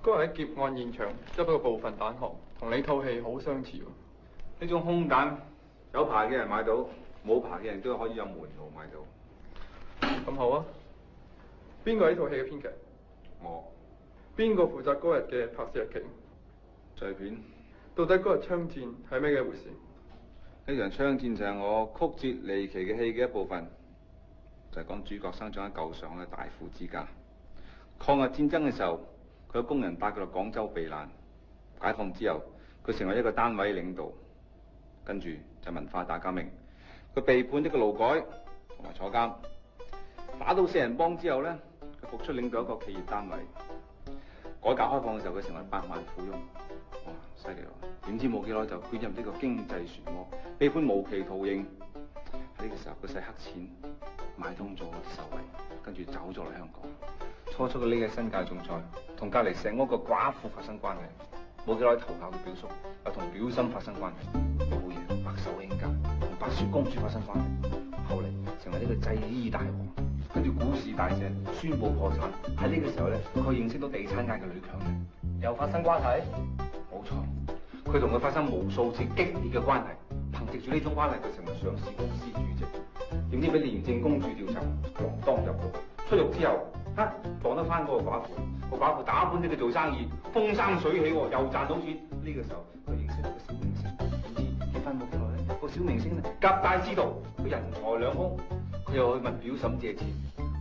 嗰日喺劫案現場執到個部分彈殼，同你套戲好相似喎。呢種空彈有牌嘅人買到，冇牌嘅人都可以有門路買到。咁好啊！邊個係呢套戲嘅編劇？我。邊個負責嗰日嘅拍攝日期？製片。到底嗰日槍戰係咩嘅回事？呢場槍戰就係我曲折離奇嘅戲嘅一部分，就係講主角生長喺舊上海嘅大富之家。抗日戰爭嘅時候，佢嘅工人帶佢到廣州避難。解放之後，佢成為一個單位領導，跟住就文化大革命，佢被判一個勞改同埋坐監。打到4人幫之後呢，佢復出領導一個企業單位。改革開放嘅時候，佢成為百萬富翁。哇，犀利喎！點知冇幾耐就捲入呢個經濟漩渦，被判無期徒刑。喺呢個時候，佢使黑錢買通咗啲受惠，跟住走咗嚟香港。初初佢匿喺新界種菜，同隔離石屋個寡婦發生關係。冇幾耐投靠佢表叔，又同表嬸發生關係。冇嘢，白手興家，同白雪公主發生關係。後嚟成為呢個製衣大王，跟住股市大瀉，宣布破產。喺呢個時候咧，佢認識到地產界嘅女強人，又發生關係。冇錯，佢同佢發生無數次激烈嘅關係，憑藉住呢種關係，佢成為上市公司主席。點知俾廉政公署調查，鋃鐺入獄。出獄之後，撞得翻嗰個寡婦，個寡婦打本俾佢做生意，風生水起喎，又賺到錢。呢個時候，佢認識到個小明星，點知結婚冇幾耐咧，個小明星咧夾帶私逃，佢人財兩空，佢又去問表嬸借錢，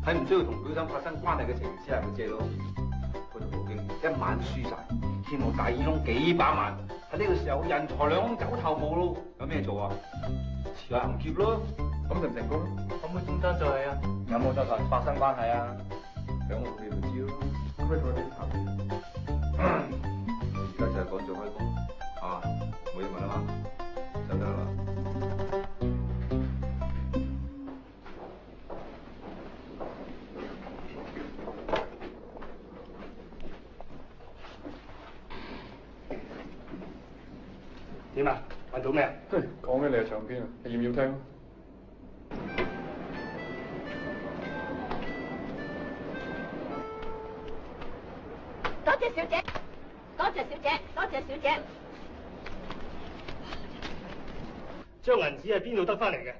喺唔需要同表嬸發生關係嘅情況之下，佢借到錢，去到報警，一晚輸晒，欠我大耳窿幾百萬。喺呢個時候，人財兩空，走投無路，有咩做啊？持下行劫咯。咁成唔成功？可唔可以中間做戲啊？有冇再同發生關係啊？咁我哋咪知咯。咁你同佢點談？而家就係趕住開工，啊，冇嘢問啊嘛，就得啦。點啊？揾到咩啊？講起你嘅長篇啊，你要唔要聽？多謝小姐，多謝小姐，多謝小姐。張銀紙係邊度得翻嚟嘅？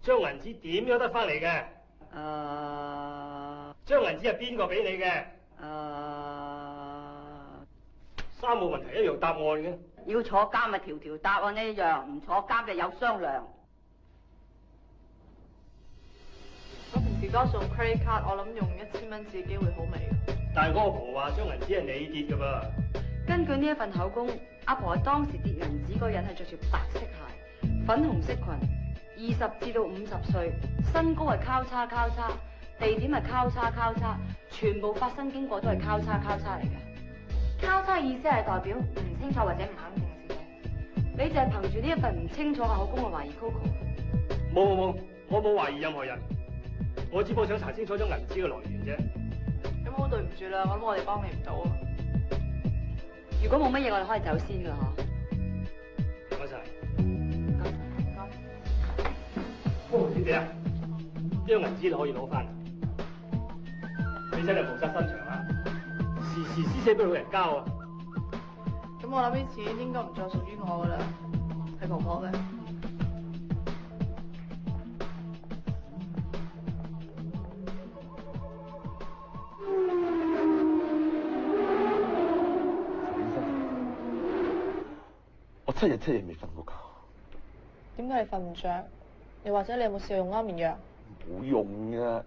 張銀紙點樣得翻嚟嘅？張銀紙係邊個俾你嘅？三個問題一樣答案嘅。要坐監咪條條答案一樣，唔坐監就有商量。我平時多數用 credit card，我諗用1000蚊紙嘅機會好微。但係嗰個婆話張銀紙係你跌㗎噃。根據呢一份口供，阿婆當時跌銀紙嗰人係着住白色鞋、粉紅色裙，20至到50歲，身高係交叉交叉，地點係交叉交叉，全部發生經過都係交叉交叉嚟嘅。交叉意思係代表唔清楚或者唔肯定嘅事情。你就係憑住呢一份唔清楚嘅口供去懷疑 Coco。冇，我冇懷疑任何人，我只不過想查清楚張銀紙嘅來源啫。咁好對唔住啦，我諗我哋幫你唔到啊。如果冇乜嘢，我哋可以走先㗎嗬。唔該晒。哦，小姐啊，張銀紙你可以攞翻，你真係菩薩心腸啊！時時施捨俾老人家啊！咁我諗啲錢應該唔再屬於我噶啦，係婆婆嘅。我7日7夜未瞓過覺。點解你瞓唔着？又或者你有冇試過用安眠藥？冇用㗎，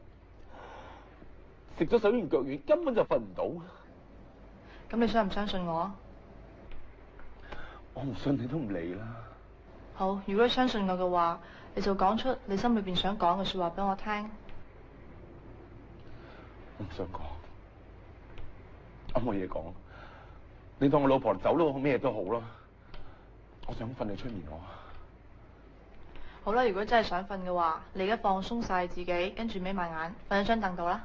食咗手軟腳軟，根本就瞓唔到。咁你相唔相信我啊？我唔信你都唔理啦。好，如果你相信我嘅話，你就講出你心裏邊想講嘅說話俾我聽。我唔想講，我冇嘢講。你當我老婆走都好，咩都好啦。我想瞓你催眠我。好啦，如果真係想瞓嘅話，你而家放鬆晒自己，跟住眯埋眼，瞓喺張凳度啦。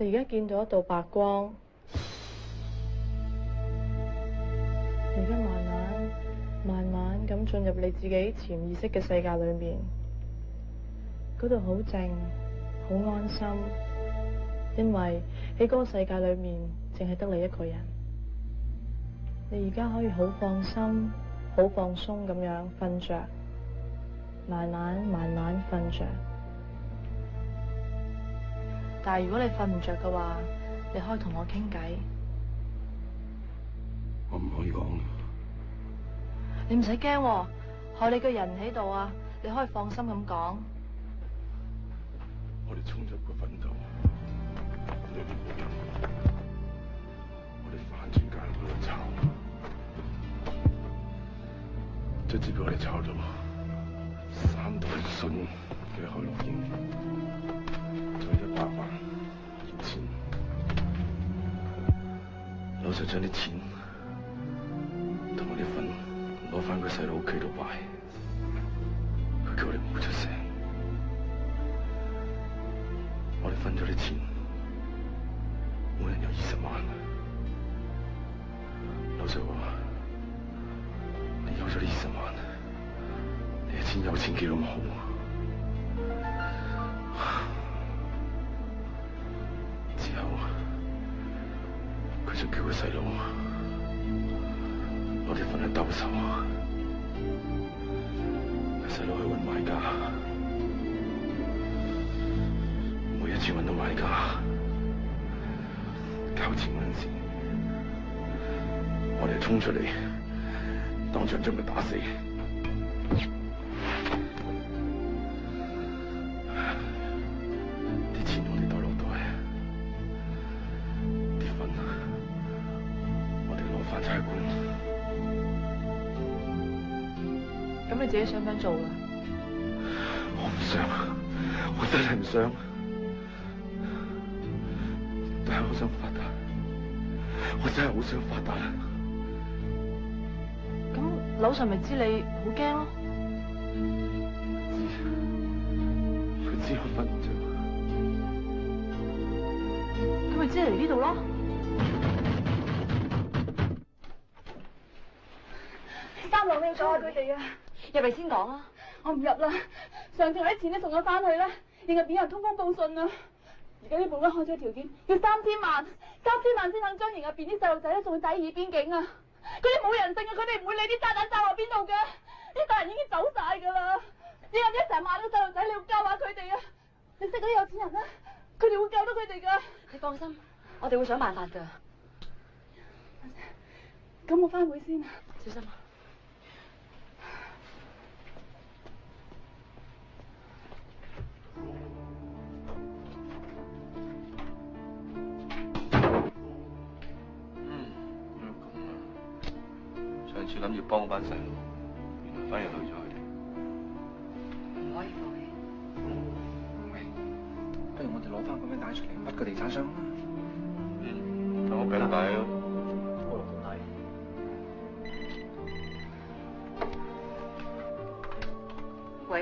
你而家見到一道白光，你而家慢慢咁進入你自己潛意識嘅世界裏面，嗰度好靜。好安心，因為喺嗰個世界裏面，淨係得你一個人。你而家可以好放心、好放鬆咁樣瞓着，慢慢瞓着。但係如果你瞓唔着嘅話，你可以同我傾偈。我唔可以講。你唔使驚，害你個人喺度啊！你可以放心咁講。我哋衝入個墳度，裏面冇人，我哋反轉間喺度炒，卒之俾我哋炒到3袋筍嘅海洛因，仲有100萬現錢，老實將啲錢同我哋份攞翻佢細佬屋企度擺，佢叫我哋唔好出聲。我哋分咗啲錢，每人有20萬。老實話，你有咗呢20萬，你嘅錢有錢幾咁好。之後，佢就叫佢細佬攞啲份去兜售，佢細佬去搵買家。每一次揾到買家，交錢嗰陣時，我哋衝出嚟，當場將佢打死。啲錢我哋袋落袋，啲份我哋攞翻差館。咁你自己想唔想做㗎？我唔想，我真係唔想。但係我想發達，我真係好想發達。咁樓上咪知你好驚咯？佢知我瞓唔着，佢咪知嚟呢度咯？3樓你阻下佢哋啊！入嚟先講啊！我唔入啦，上次我啲錢都送咗翻去啦，連入邊人通風報信啊！而家呢本間開咗條件，要3000萬，3000萬先肯將營入邊啲細路仔咧送去第2邊境啊！佢哋冇人性啊，佢哋唔會理啲炸彈炸落邊度嘅，啲大人已經走晒噶啦！你有啲成萬個細路仔，你要教下佢哋啊！你識嗰啲有錢人啦，佢哋會救到佢哋噶。你放心，我哋會想辦法噶。咁我翻會先啊，小心啊！上次諗住幫翻細路，原來反而累咗佢哋。唔可以放棄。喂，不如我哋攞翻嗰張帶出嚟，屈個地產商啦。等我俾你睇咯。我落到底。喂。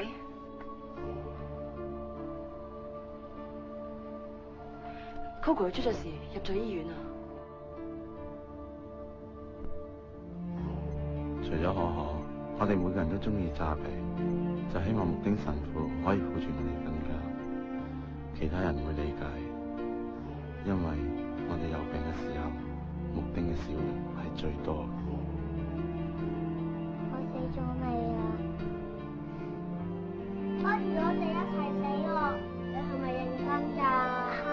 Coco 出咗事，入咗醫院啊！咗可可，我哋每個人都中意詐皮，就希望木丁神父可以抱住我哋瞓覺，其他人會理解，因為我哋有病嘅時候，木丁嘅笑容係最多。我死咗未啊？不如我哋一齊死喎！你係咪認真㗎？係。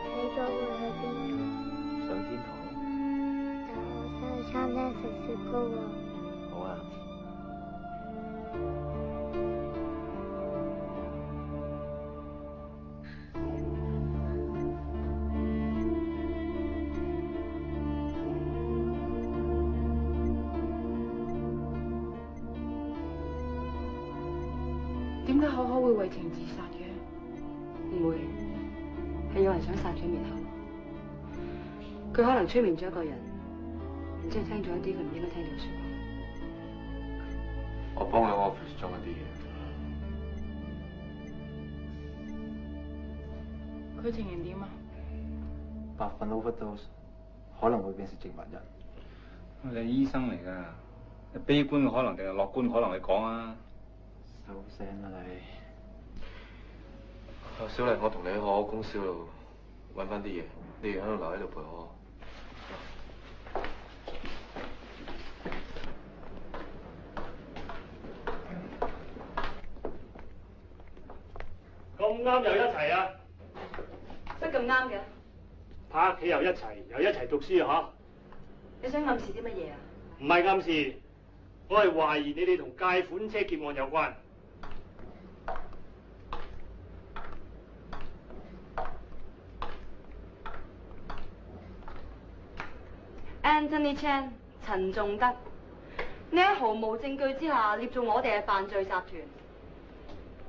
死咗會去邊度？上天堂。但我想去餐廳食雪糕喎。好啊。點解可可會為情自殺嘅？唔會，係有人想殺佢滅口。佢可能催眠咗一個人，然之後聽咗一啲佢唔應該聽到嘅說話。我幫你 office 裝一啲嘢。佢情形點啊？白粉 overdose 可能會變成植物人。你係醫生嚟㗎，你悲觀嘅可能定係樂觀嘅可能，你講啊！收聲啦你！小麗，我同你喺可可公司度揾翻啲嘢，你喺度留喺度陪我。咁啱又一齊啊！乜咁啱嘅？拍戲又一齊，又一齊讀書啊！你想暗示啲乜嘢啊？唔係暗示，我係懷疑你哋同借款車劫案有關。Anthony Chan 陳仲德，你喺毫無證據之下捏造我哋係犯罪集團。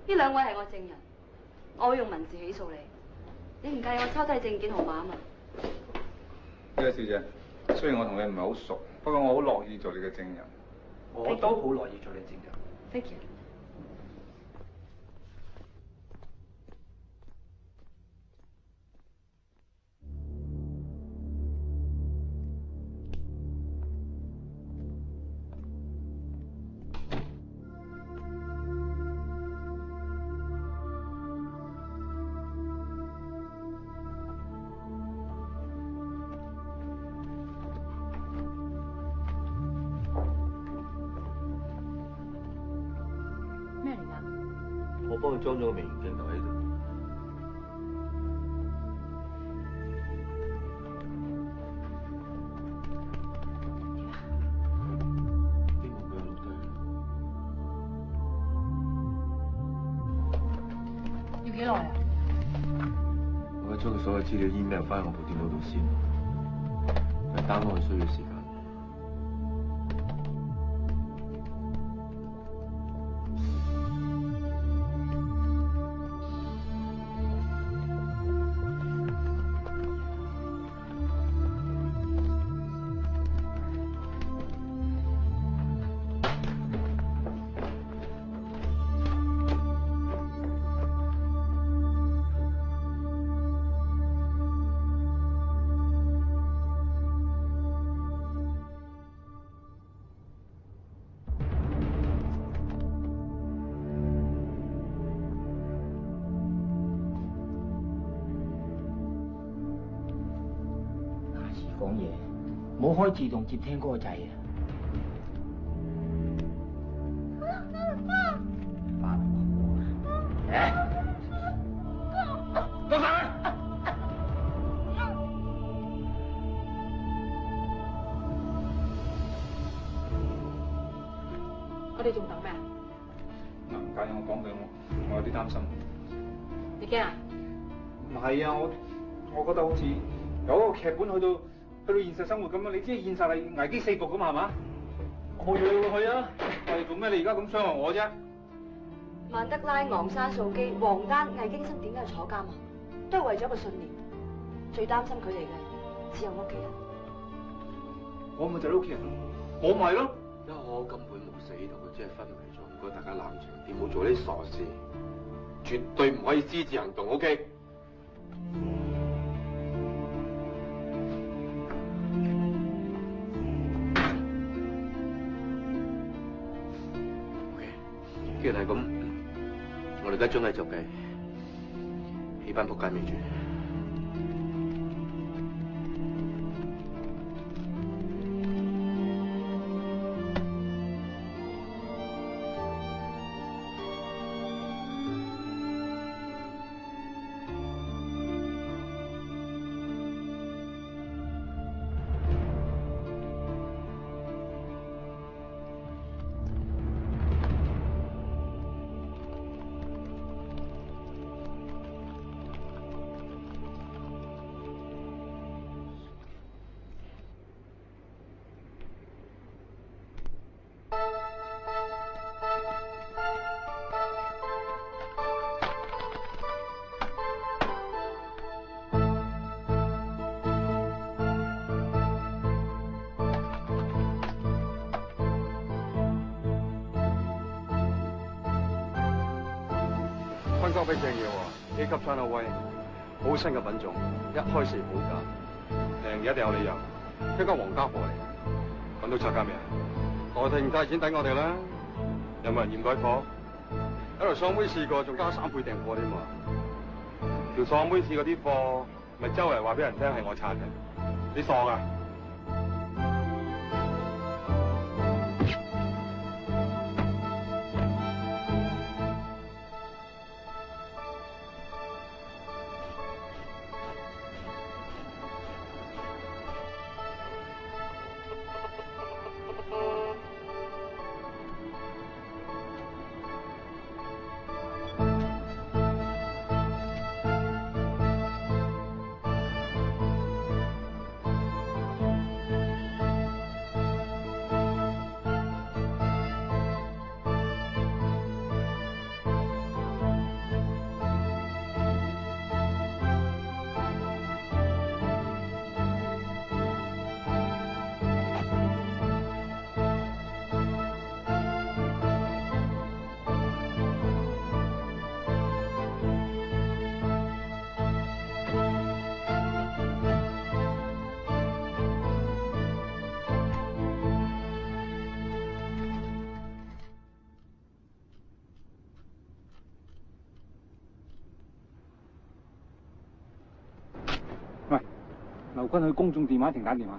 呢兩位係我證人，我會用文字起訴你。你唔介意我抄低證件號碼啊嘛？呢位小姐，雖然我同你唔係好熟，不過我好樂意做你嘅證人。我都好樂意做你證人。Thank you。我幫佢裝咗個微型鏡頭喺度。希望佢有錄低。要幾耐啊？我將佢所有資料 email 翻我部電腦度先，但 download 需要時間。講嘢，冇開自動接聽嗰個掣啊！老細，我哋仲等咩啊？嗱，唔介意我講俾我有啲擔心。你驚啊？唔係啊，我覺得好似有一個劇本去到現實生活咁樣，你知現實係危機四伏噶嘛，係嘛？我冇嘢會去啊！係做咩？你而家咁傷害我啫？曼德拉、昂山素基、王丹、魏京生點解要坐監啊？都係為咗個信念。最擔心佢哋嘅只有屋企人。我咪就係屋企人咯，我咪咯。因為我根本冇死到，佢只係昏迷咗。唔該大家冷靜啲，唔好做呢啲傻事，絕對唔可以私自行動。OK？既然係咁，我哋而家將計就計，起班仆街未住。坤哥俾正嘢喎，A 級 China White，好新嘅品種，一開始好價，平嘢一定有理由，一個皇家貨嚟，揾到拆家未啊？代替唔帶錢抵我哋啦，有冇人驗改貨？有條喪妹試過，仲加3倍訂貨添嘛？條喪妹試嗰啲貨，咪周圍話俾人聽係我拆嘅，你傻㗎？劉君去公眾電話亭打電話。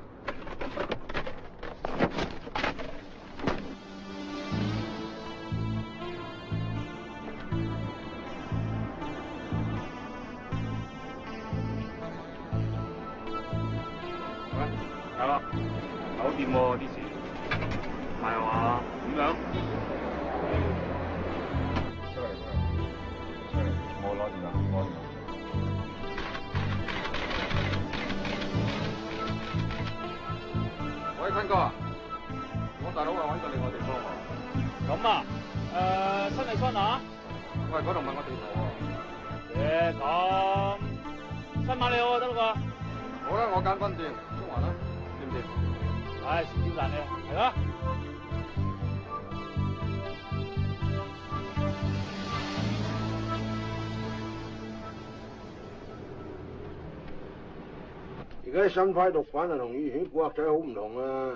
係咯，搞掂喎啲事，唔係話點樣？出嚟，我攞電話，我。喂，坤哥，我大佬話揾個另外地方喎。咁啊，新嚟新啊？喂，嗰度問我地圖喎。咁新馬你好啊，得啦啩？好啦，我間分店，中環啦，掂唔掂？唉，少賺你，係啦。而家啲新派毒販啊，同以前啲古惑仔好唔同啊！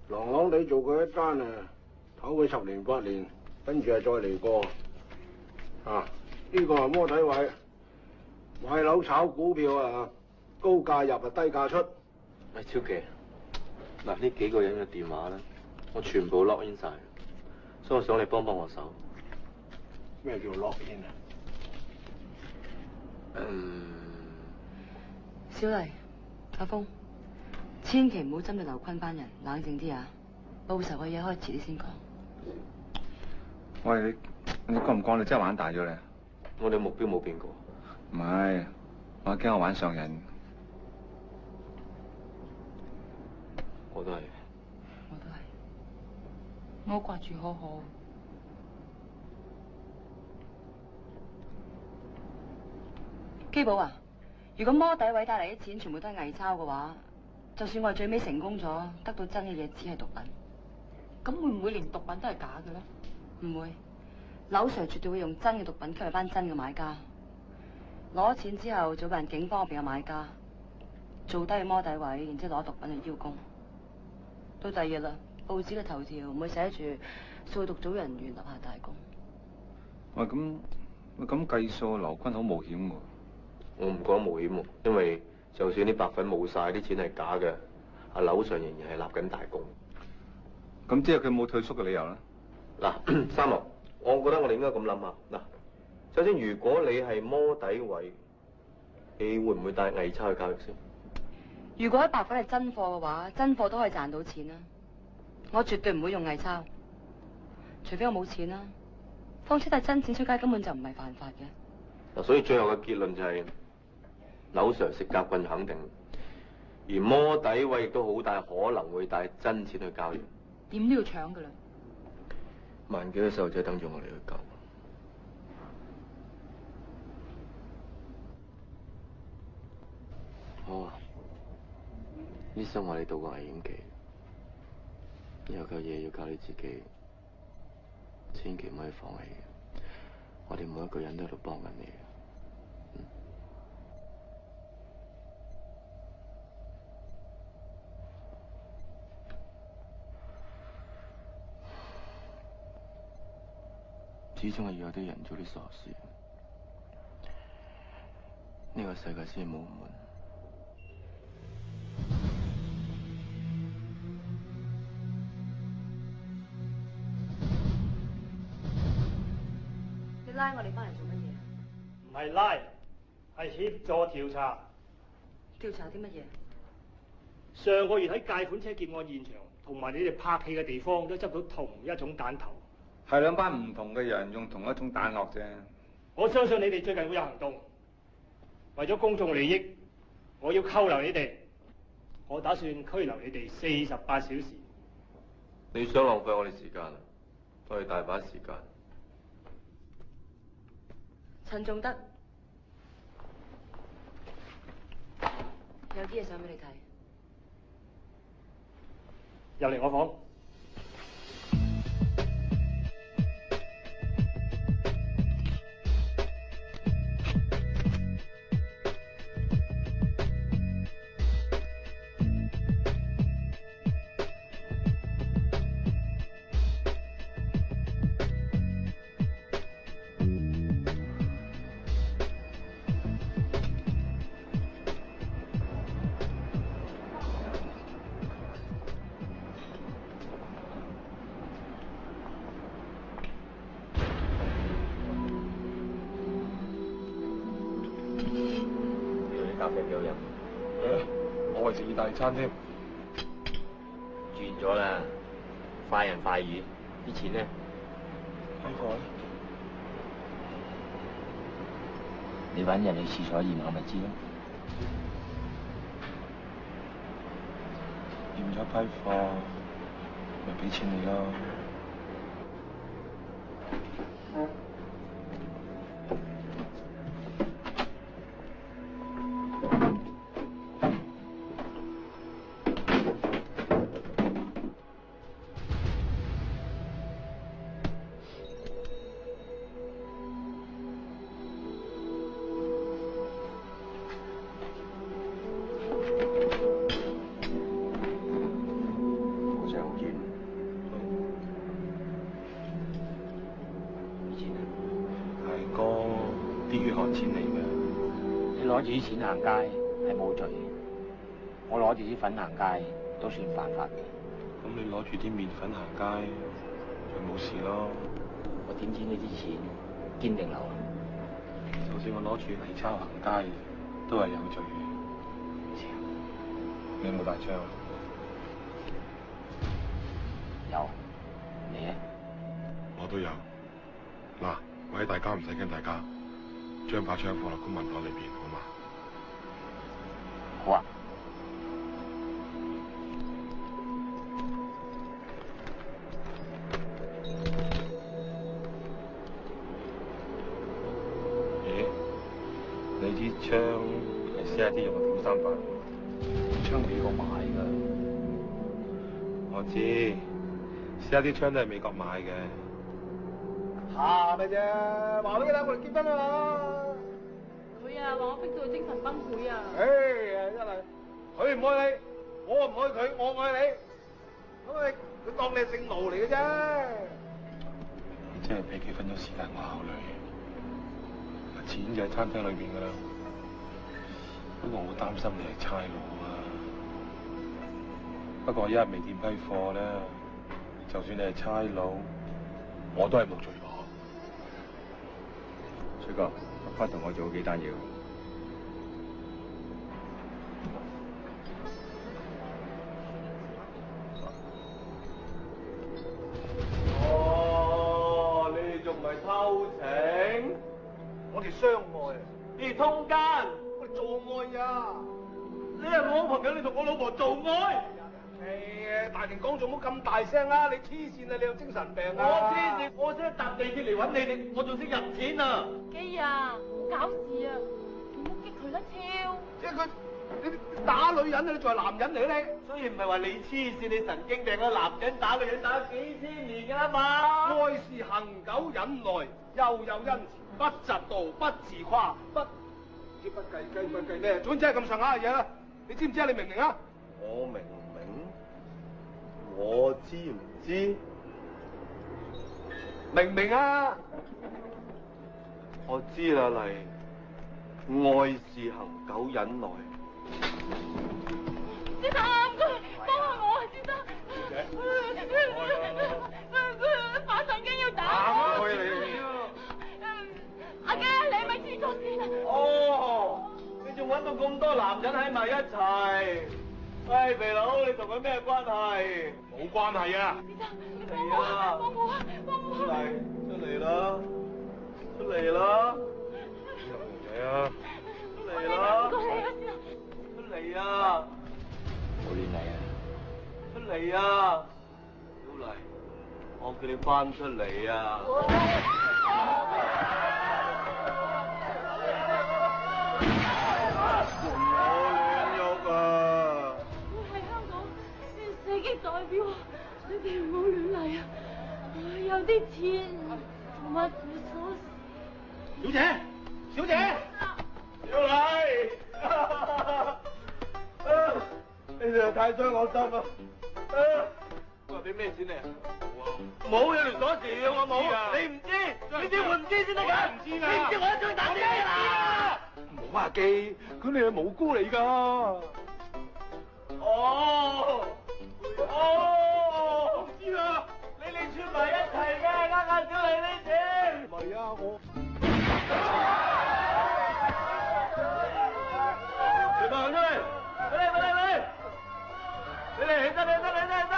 朗朗地做過一單啊，唞佢10年8年，跟住啊再嚟過。啊，呢個係摸底位，買樓炒股票啊，高價入啊低價出。喂，超記，嗱呢幾個人嘅電話咧，我全部 lock in 晒，所以我想你幫幫我手。咩叫 lock in 啊？小麗、阿峰，千祈唔好針對劉坤班人，冷靜啲啊！報仇嘅嘢可以遲啲先講。喂，你覺唔覺你真係玩大咗咧？我哋目標冇變過。唔係，我驚我玩上癮。我都係。我都係。我掛住好好。基寶啊！如果摸底位帶嚟啲錢全部都係偽鈔嘅話，就算我哋最尾成功咗，得到真嘅嘢只係毒品。咁會唔會連毒品都係假嘅咧？唔會，柳 Sir 絕對會用真嘅毒品吸引班真嘅買家。攞錢之後做人警方入邊嘅買家，做低摸底位，然之後攞毒品嚟邀功。到第二日啦，報紙嘅頭條唔會寫住數獨組人員立下大功。喂，咁計數，劉軍好冒險喎。我唔講冒險喎，因為就算啲白粉冇晒，啲錢係假嘅，阿劉 Sir 仍然係立緊大功。咁即係佢冇退縮嘅理由啦。嗱，三木，我覺得我哋應該咁諗下。嗱，首先如果你係摸底位，你會唔會帶偽鈔去交易先？如果啲白粉係真貨嘅話，真貨都可以賺到錢啦。我絕對唔會用偽鈔，除非我冇錢啦。況且帶真錢出街根本就唔係犯法嘅。嗱，所以最後嘅結論就係劉 Sir 食夾棍肯定，而摸底位亦都好大可能會帶真錢去交易。點都要搶噶啦！萬幾個細路仔等住我哋去救。好啊，醫生話你度過危險期，有嚿嘢要教你自己，千祈唔可以放棄嘅。我哋每一個人都喺度幫緊你。始終係要有啲人做啲傻事，呢個世界先係冇門。你拉我哋翻嚟做乜嘢？唔係拉，係協助調查。調查啲乜嘢？上個月喺解款車劫案現場，同埋你哋拍戲嘅地方都執到同一種彈頭。係兩班唔同嘅人用同一種彈殼啫。我相信你哋最近會有行動。為咗公眾利益，我要扣留你哋。我打算拘留你哋48小時。你想浪費我哋時間啊？我哋大把時間。陳仲德，有啲嘢想俾你睇。入嚟我房。咖啡幾好飲？我係食意大利餐添。轉咗啦，快人快語，啲錢呢？呢個你揾人去廁所驗下咪知咯。驗咗批貨，咪俾錢你咯。攞住啲錢行街係冇罪嘅，我攞住啲粉行街都算犯法嘅。咁你攞住啲麵粉行街就冇事咯。我點知呢啲錢堅定流啊？就算我攞住泥鈔行街都係有罪嘅。你有冇大槍？有。你呢？我都有。嗱，喂，大家唔使驚，大家將把槍放落公文袋裏邊，好嘛？好啊。咦？你支槍係 CID 用嘅點3發？槍美國買㗎。我知 ，CID 槍都係美國買嘅。怕咩啫？話俾佢聽，我哋結婚啦嘛！佢啊話我逼到佢精神崩潰啊！唉呀，真係，佢唔愛你，我唔愛佢，我愛你，咁佢當你係姓盧嚟嘅啫。即係俾幾分鐘時間我考慮。錢就喺餐廳裏邊㗎啦。不過我好擔心你係差佬啊。不過一日未掂批貨咧，就算你係差佬，我都係冇罪過。水哥，翻同我做咗幾單嘢。哦，你哋仲唔係偷情？我哋相愛，你哋通奸，我哋做愛啊！你係我好朋友，你同我老婆做愛？大庭廣眾唔好咁大聲啦！你黐線啊！你有精神病啊！我黐線，我先搭地鐵嚟揾你哋，我仲識入錢啊！基啊，好搞事啊！唔好激佢啦，超！即係佢，你打女人啊！你仲係男人嚟嘅你，所以唔係話你黐線，你神經病啊！男人打女人打咗幾千年㗎啦嘛！愛是恒久忍耐，又有恩慈，不嫉妒，不自誇，不計不計咩？總之係咁上下嘅嘢啦。你知唔知啊？你明唔明啊？我明唔明？我知唔知？明唔明啊？我知啦，麗。愛是恒久忍耐。先生，唔該，幫下我啊，先生。佢發神經要打我。阿基，你係咪黐咗線啊？哦，你仲揾到咁多男人喺埋一齊？喂，肥佬，你同佢咩關係？冇關係啊！先生，你幫我啊！幫我啊！幫我啊！出嚟啦！出嚟啦！仔啊！出嚟啦！出嚟啊！冇亂嚟啊！出嚟啊！小麗，我叫你翻出嚟啊！代表你哋唔好亂嚟啊！有啲錢同埋鎖匙。小姐，小姐，小麗，你哋太傷我心啦！我話俾咩錢你啊？冇有條鎖匙嘅，我冇。你唔知？你點會唔知先得㗎？唔知啊！你唔知我一張大機啦！冇啊基，佢哋係無辜嚟㗎。哦。哦，唔知啊！你哋串埋一齊嘅，呃小麗啲錢。唔係啊，我。全部行出嚟！你哋起身！你哋起身！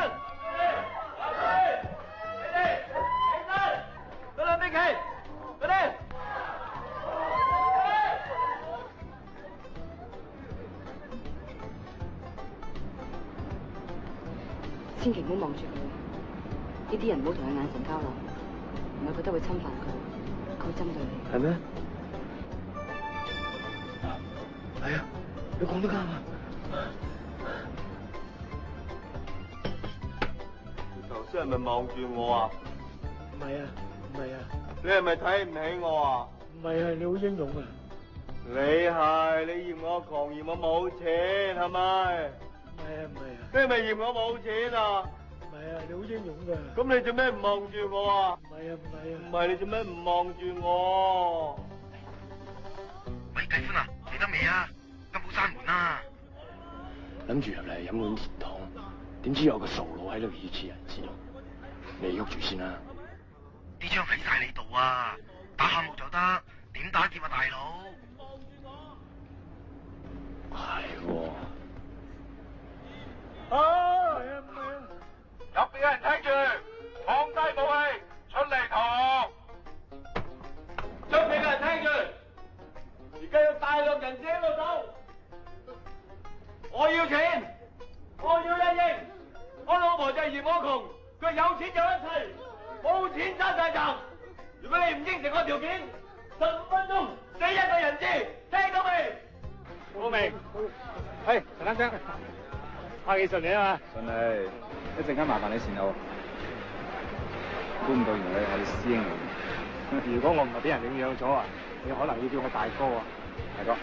嗰兩邊企，嗰啲。千祈唔好望住佢，呢啲人唔好同佢眼神交流，唔係覺得會侵犯佢，佢會針對你。係咩？係啊，你講得啱啊！你頭先係咪望住我啊？唔係啊，唔係啊。你係咪睇唔起我啊？唔係啊，你好英勇啊！你嫌我窮，嫌我冇錢，係咪？唔係啊，唔係啊。你係咪嫌我冇錢啊？唔係啊，你好英勇㗎。咁你做咩唔望住我啊？唔係啊，唔係啊。唔係你做咩唔望住我？喂，繼歡啊，嚟得未啊？金寶閂門啊！諗住入嚟飲碗熱湯，點知有個傻佬喺度以似人質，你喐住先啦。啲槍喺晒你度啊，打下木就得，點打劫啊大佬？係喎。入邊有人聽住，放低武器，出嚟逃！出邊嘅人聽住，而家有大量人質喺度走，我要錢，我要一億，我老婆就係嫌我窮，佢有錢有一切，冇錢爭晒站。如果你唔應承我條件，15分鐘死一個人質，聽到未？我明。係陳先生，拍幾順利啊嘛？順利，一陣間麻煩你善後。估唔到原來你係師兄嚟。如果我唔係俾人領養咗啊，你可能要叫我大哥啊。大哥。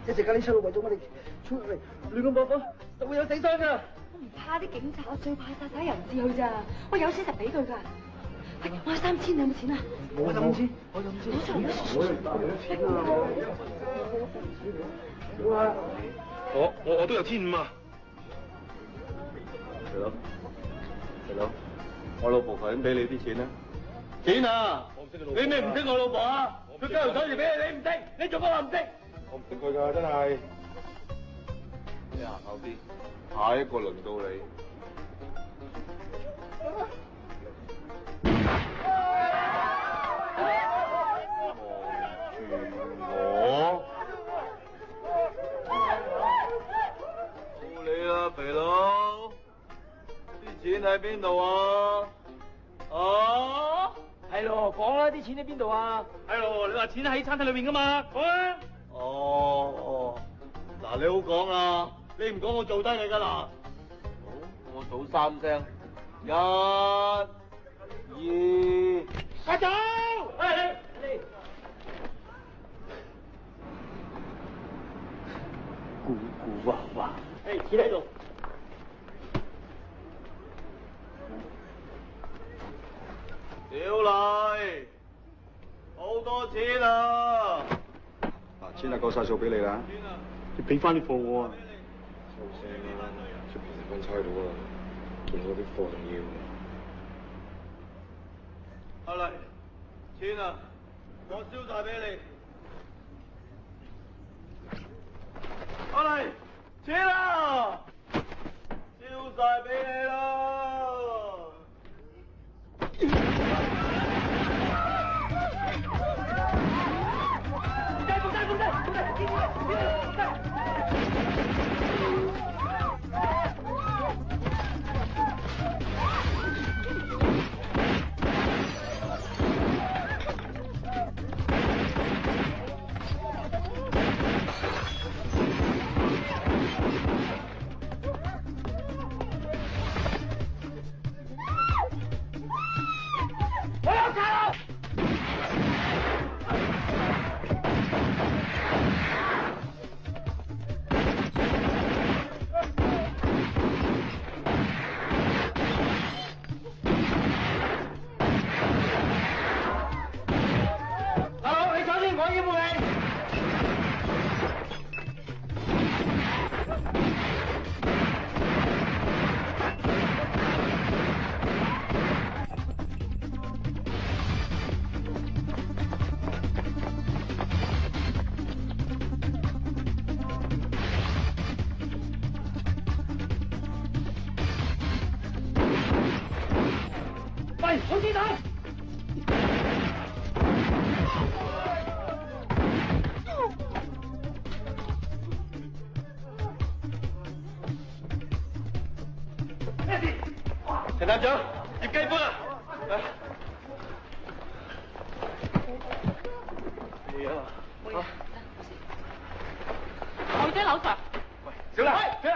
一陣間啲粗佬為咗我哋出嚟亂咁搏火，就會有死傷㗎。唔怕啲警察，我最怕殺晒人質去咋。我有錢就俾佢㗎。喂，我有3000，你有冇錢啊？我有5000，攞出嚟，我都有1500啊。肥佬，我老婆頭先俾你啲錢啦。錢啊！你咩唔識我老婆啊？佢交條手匙俾你，你唔識，你做乜話唔識？我唔識佢㗎，真係。你行後啲，下一個輪到你。我到你啦，肥佬，啲錢喺邊度啊？啊？係咯，講啦，啲錢喺邊度啊？係咯，你話錢喺餐廳裏面噶嘛？講啊！哦，嗱，你好講啊，你唔講我做低你噶啦。好，我數3聲，1、2，快走！你。古娃娃，錢喺度。小麗，好多錢啊！嗱，錢啊夠晒數俾你啦。你俾翻啲貨我啊！收聲啦，出邊成班差佬啊，見我啲貨仲要。阿麗，錢啊，我燒晒俾你。阿麗，錢啊，燒晒俾你啦！喂，好子彈！咩事？陳探長，葉雞歡啊！係啊！我喺樓上。喂，小麗，小麗。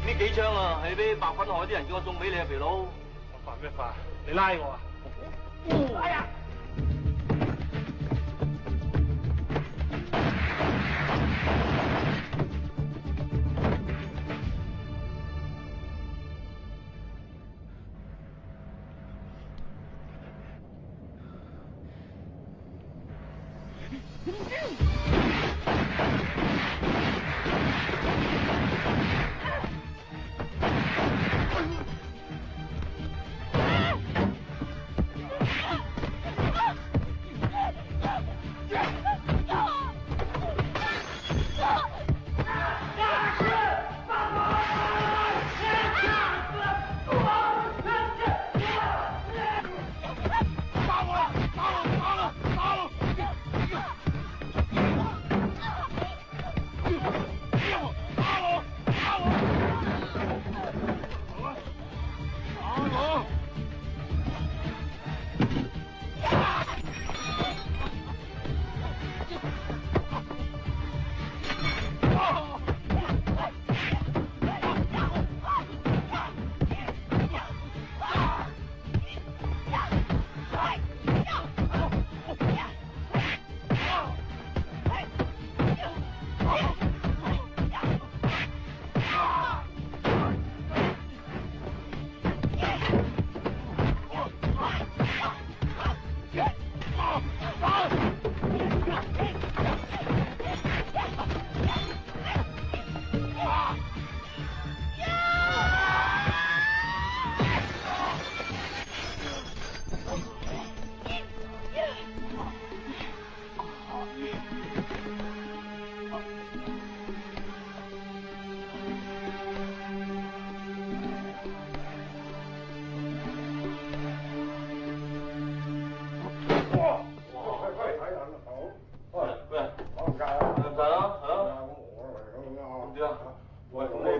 呢幾槍啊，係俾白粉海啲人叫我送俾你啊，肥佬。我犯咩法？你拉我啊！哎呀！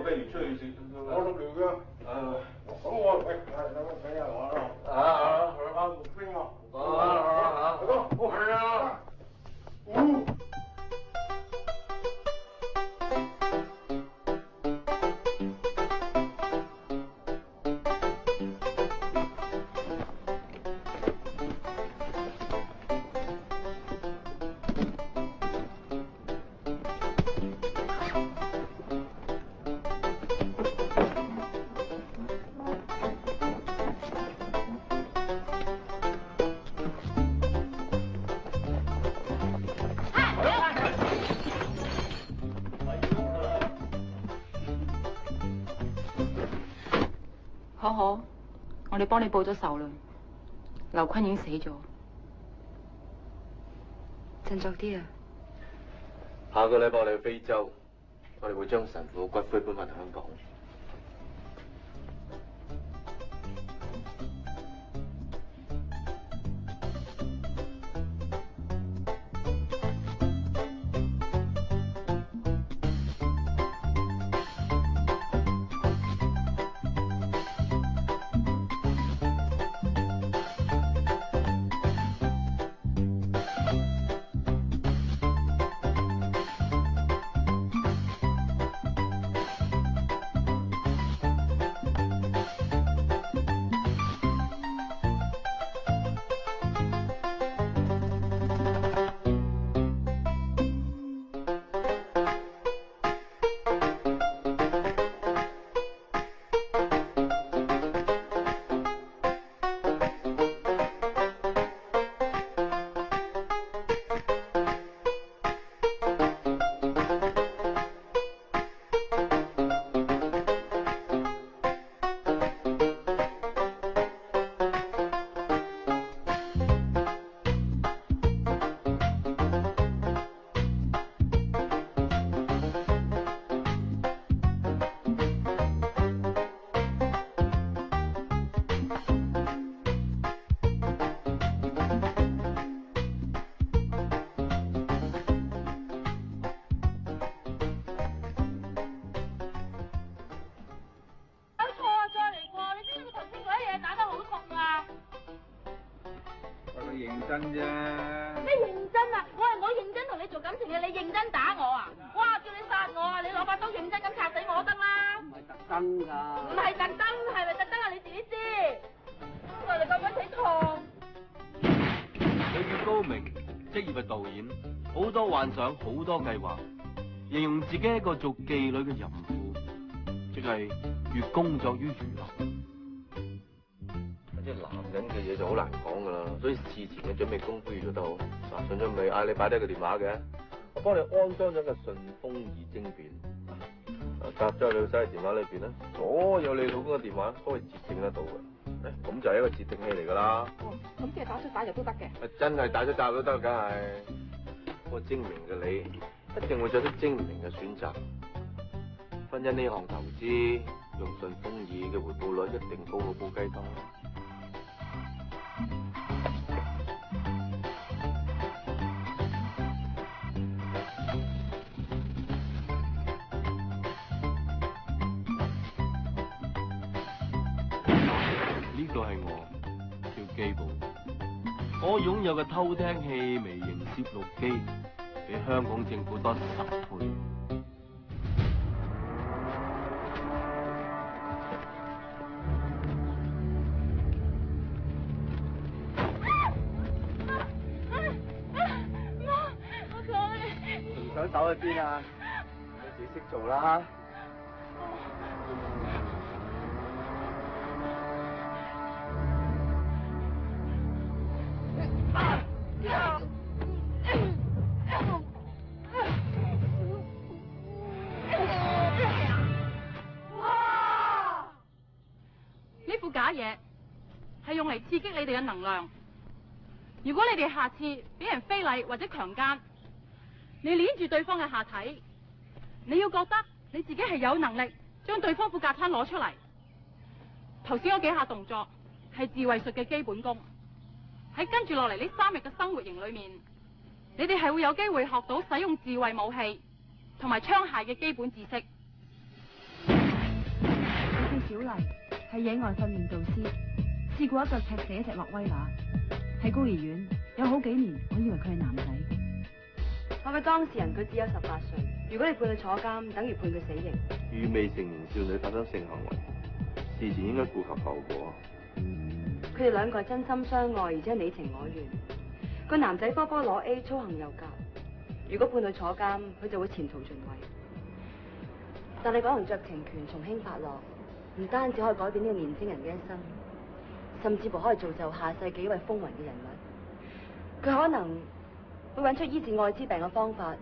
不如出去食。我都聊嘅。咁我睇下我咯。我冰啊！係啊。可可，我哋幫你報咗仇啦，劉坤已經死咗。振作啲啊！下個禮拜我哋去非洲，我哋會將神父嘅骨灰搬返香港。真啫。咩認真啊？我係冇認真同你做感情嘅，你認真打我啊！哇！叫你殺我啊！你攞把刀認真咁插死我得啦！唔係特登㗎。唔係特登，係咪特登啊？你自己知。我哋咁樣死錯。佢叫高明，職業係導演，好多幻想，好多計劃，形容自己係一個做妓女嘅淫婦，即係越工作於娛樂。即係男人嘅嘢就好難講㗎啦，所以事前嘅準備功夫要做得好。嗱，上咗未？嗌你擺低個電話嘅，我幫你安裝咗個順豐二晶片。搭咗你個手提電話裏邊咧，所有你老公嘅電話都可以截聽得到嘅。咁就係一個截聽器嚟㗎啦。哦，咁即係打出打入都得嘅。真係打咗閘都得，梗係。不過精明嘅你，一定會作出精明嘅選擇。婚姻呢項投資，用順豐二嘅回報率一定高過煲雞湯。呢個係我叫機部，我擁有嘅偷聽器微型攝錄機，比香港政府多10倍。仲想走去邊啊？你自己識做啦。呢副假嘢係用嚟刺激你哋嘅能量。如果你哋下次俾人非禮或者強姦，你捏住對方嘅下體，你要覺得你自己係有能力將對方副架撐攞出嚟。頭先嗰幾下動作係自衛術嘅基本功。喺跟住落嚟呢3日嘅生活營裏面，你哋係會有機會學到使用自衛武器同埋槍械嘅基本知識。麗係野外訓練導師，試過一腳踢死一隻洛威拿。喺孤兒院有好幾年，我以為佢係男仔。我嘅當事人佢只有18歲，如果你判佢坐監，等於判佢死刑。與未成年少女發生性行為，事前應該顧及後果。佢哋兩個係真心相愛，而且你情我願。個男仔波波攞 A， 操行又教。如果判佢坐監，佢就會前途盡毀。但你講同酌情權從輕發落，唔單止可以改變呢個年輕人嘅一生，甚至乎可以造就下世幾位風雲嘅人物。佢可能會揾出醫治艾滋病嘅方法，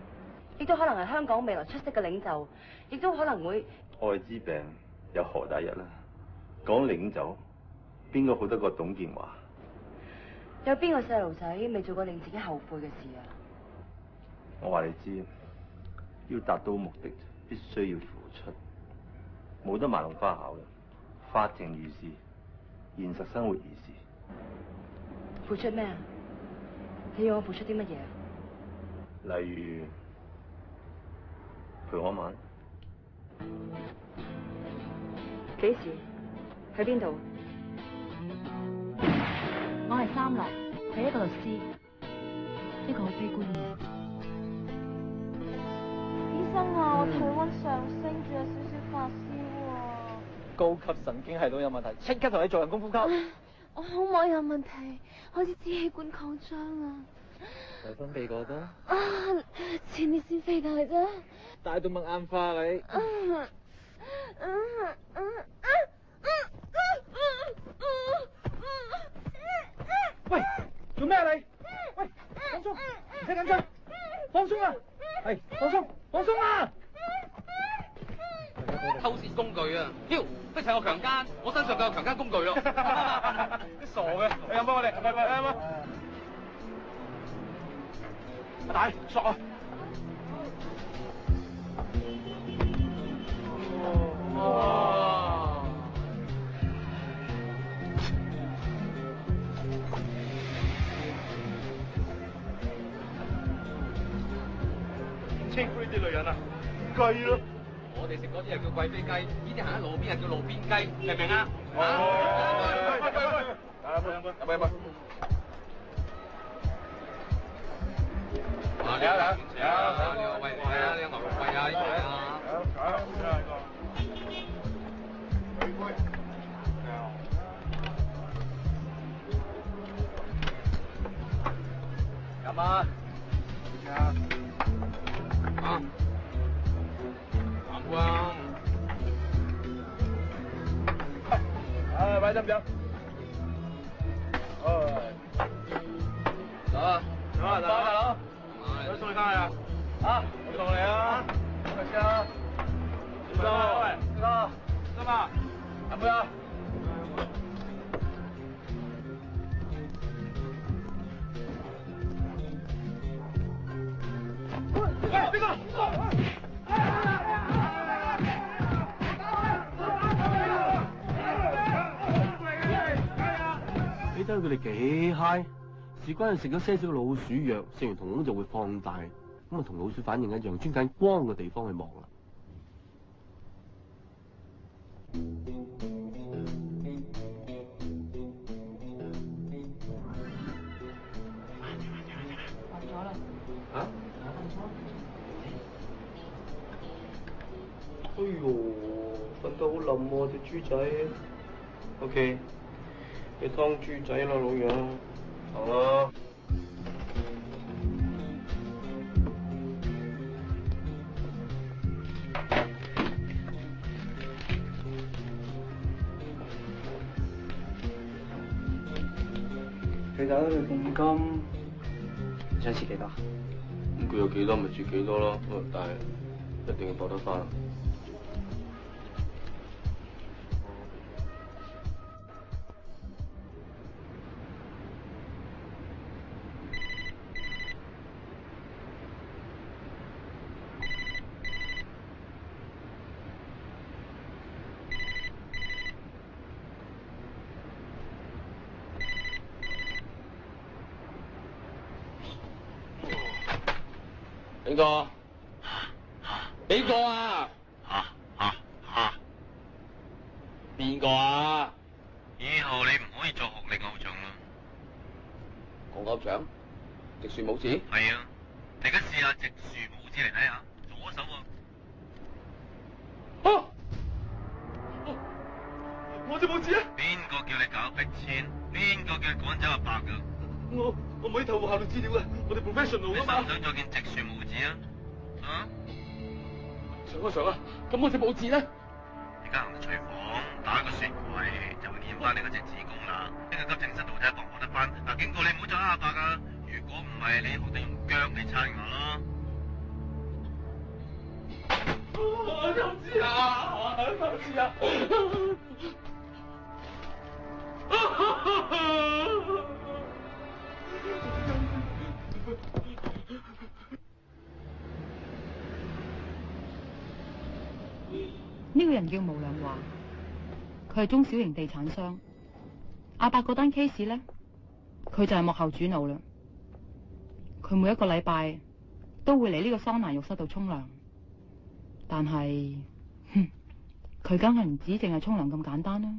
亦都可能係香港未來出色嘅領袖，亦都可能會。艾滋病有何大日啦？講領袖，邊個好得過董建華？有邊個細路仔未做過令自己後悔嘅事啊？我話你知，要達到目的，必須要付出，冇得賣弄花巧嘅。法庭如是，現實生活如是。付出咩啊？你要我付出啲乜嘢啊？例如陪我一晚。幾時？喺邊度？我係三樂，係一個律師，一個好悲觀嘅人。醫生啊，我體溫上升，仲有少少發燒啊。高級神經系統有問題，即刻同你做人工呼吸。我胸膜有問題，好似支氣管擴張啊。內分泌過多？前列腺肥大啫。大動脈硬化你。喂，做咩啊你？喂，放鬆，唔使緊張，放鬆啊！係，放鬆，放鬆啊！偷竊工具啊！妖，逼齊我強姦，我身上就有強姦工具咯。啲傻嘅，你飲乜我哋？唔係飲乜？阿大，索啊！哇！稱呼呢啲女人啊，雞咯！我哋食嗰啲又叫貴妃雞，呢啲行喺路邊又叫路邊雞，明唔明啊？飲杯。嚟啊！你個胃嚟啊！你個牛肉胃啊！呢個啊！飲啊！啊！啱啊！擺得唔得？走啊！大佬，我送你翻去啊！啊，我送你啊！快啲啊！小心，喂，小心啊！飲杯啊！喂，邊個？你睇佢哋幾嗨，事關係食咗些少老鼠藥，食完瞳孔就會放大，咁啊同老鼠反應一樣，專揀光嘅地方去望啦。暈咗啦。嚇？哎呦，瞓得好冧喎，隻豬仔。OK。你劏豬仔啦，老友，好啦。你打咗佢咁金，你想蝕幾多？咁佢有幾多咪住幾多咯，但係一定要搏得翻。邊個？邊個啊？邊邊個啊？以後你唔可以做學歷偶像啦。講偶像？直樹母子？係啊，你而家試下直樹母子嚟睇下，左手喎。啊！我隻母子啊！邊個叫你搞逼遷？邊個叫你趕走阿伯噶？我唔可以透露效率資料嘅，我哋 professional 你啊嘛。想唔想再見直樹母子啊？啊？想啊！咁我隻母子咧？而家行到廚房打個雪櫃就會驗翻你嗰隻子宮啦。呢個急症室度睇防學得翻。嗱，警告你唔好再呃阿伯啊！如果唔係，你學得用腳嚟撐我咯。我都知啊，都知啊。呢個人叫毛良華，佢係中小型地產商。阿伯嗰單 case 咧，佢就係幕後主腦啦。佢每一個禮拜都會嚟呢個桑拿浴室度沖涼，但係，佢梗係唔止淨係沖涼咁簡單啦。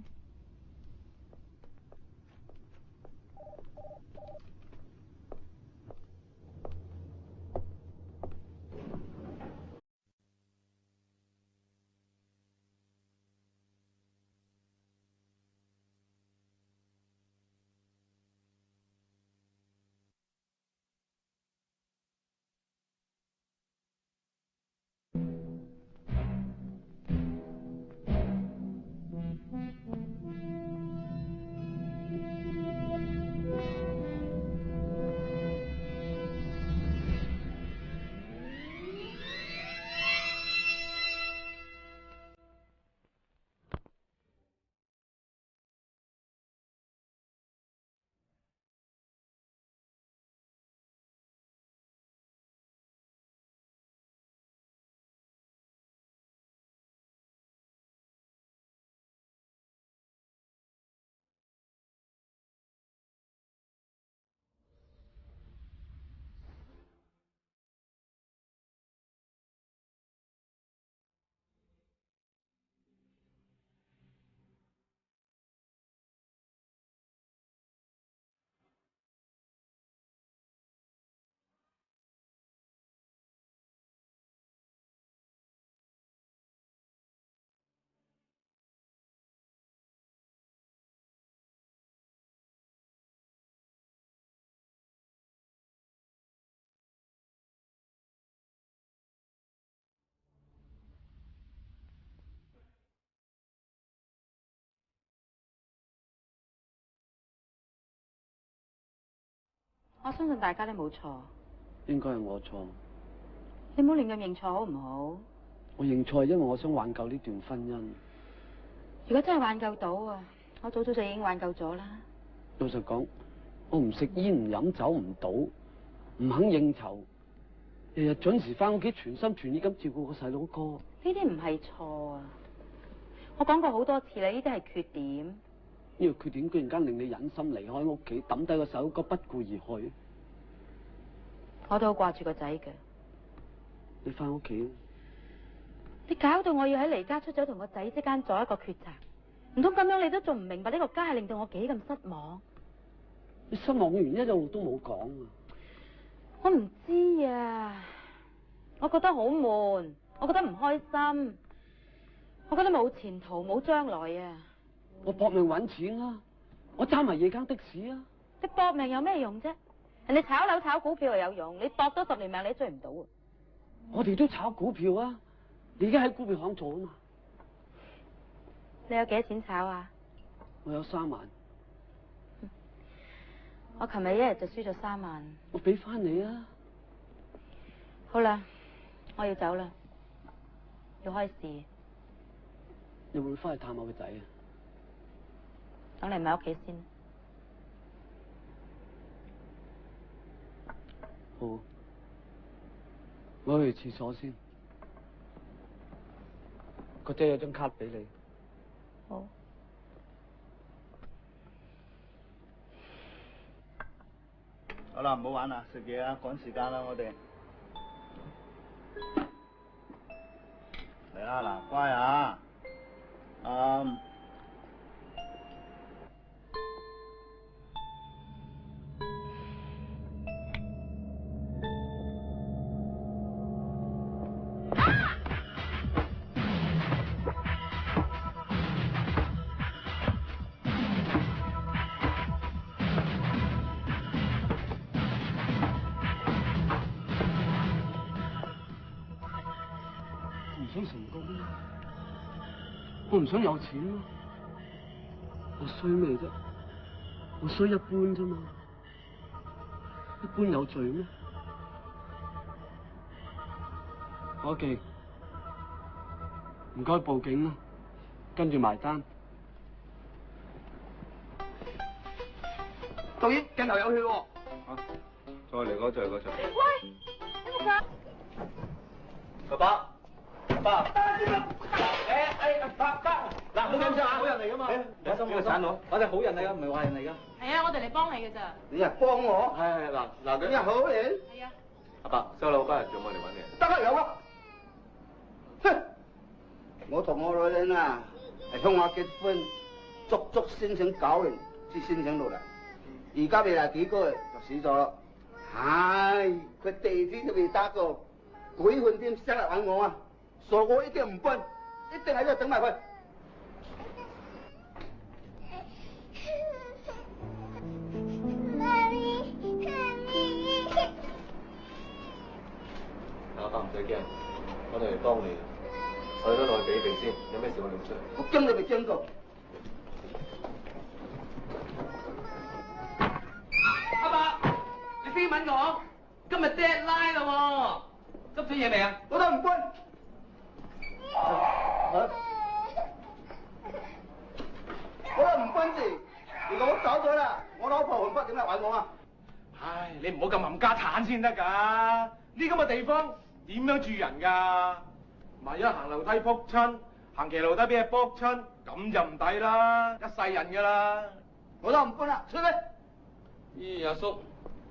我相信大家都冇錯。應該係我錯。你唔好亂咁認錯好唔好？我認錯係因為我想挽救呢段婚姻。如果真係挽救到啊，我早早就已經挽救咗啦。老實講，我唔食煙唔飲酒唔賭，唔肯應酬，日日準時翻屋企，全心全意咁照顧個細佬哥。呢啲唔係錯啊！我講過好多次啦，呢啲係缺點。呢個缺點居然間令你忍心離開屋企，抌低個細佬哥不顧而去。我都好掛住個仔嘅。你翻屋企。你搞到我要喺離家出走同個仔之間做一個抉擇，唔通咁樣你都仲唔明白呢個家係令到我幾咁失望？你失望嘅原因一路都冇講啊！我唔知啊，我覺得好悶，我覺得唔開心，我覺得冇前途冇將來啊！我搏命搵錢啊！我揸埋夜間的士啊！你搏命有咩用啫？人哋炒樓炒股票又有用，你搏多10年命你都追唔到啊！我哋都炒股票啊！你而家喺股票行做啊嘛？你有幾多錢炒啊？我有3萬。我琴日一日就輸咗3萬。我俾翻你啊！好啦，我要走啦，要開市。你會唔會翻去探我個仔啊？等你唔喺屋企先。好，我去廁所先。個姐有張卡俾你。好。好啦，唔好玩啦，食嘢啊，趕時間啦，我哋。嚟啦，嗱，乖啊！我唔想有錢咯。我衰咩啫？我衰一般啫嘛。一般有罪咩？伙計，唔該報警啦，跟住埋單。導演，鏡頭有血喎。再嚟嗰再嚟嗰再。喂，你冇㗎？爸爸，爸。嗱，唔好緊張啊，好人嚟噶嘛。放心，我鏟我，我哋好人嚟噶，唔係壞人嚟噶。係啊，我哋嚟幫你嘅咋。你係幫我？係嗱，你係好人。係啊。阿伯，收樓班人做乜嚟揾你？得啦，有啊。哼！我同我女人啊，係鄉下結婚，足申請9年先申請到嚟，而家未嚟幾個月就死咗啦。唉，佢地址都未打過，鬼混點識嚟揾我啊？傻我一定唔搬，一定喺度等埋佢。阿伯唔使驚，我哋嚟幫你。我哋都落去避避先，有咩事我哋會出嚟。我驚你未驚過。阿伯，你飛吻我，今日 deadline 啦喎，執咗嘢未啊？我都唔搬。我都唔搬字，如果我走咗啦，我老婆紅筆點嚟揾我啊？唉，你唔好咁冚家產先得㗎，呢咁嘅地方點樣住人㗎？萬一行樓梯仆親，行騎樓梯俾人仆親，咁就唔抵啦，一世人㗎啦。我都唔搬啦，出去。咦，阿叔，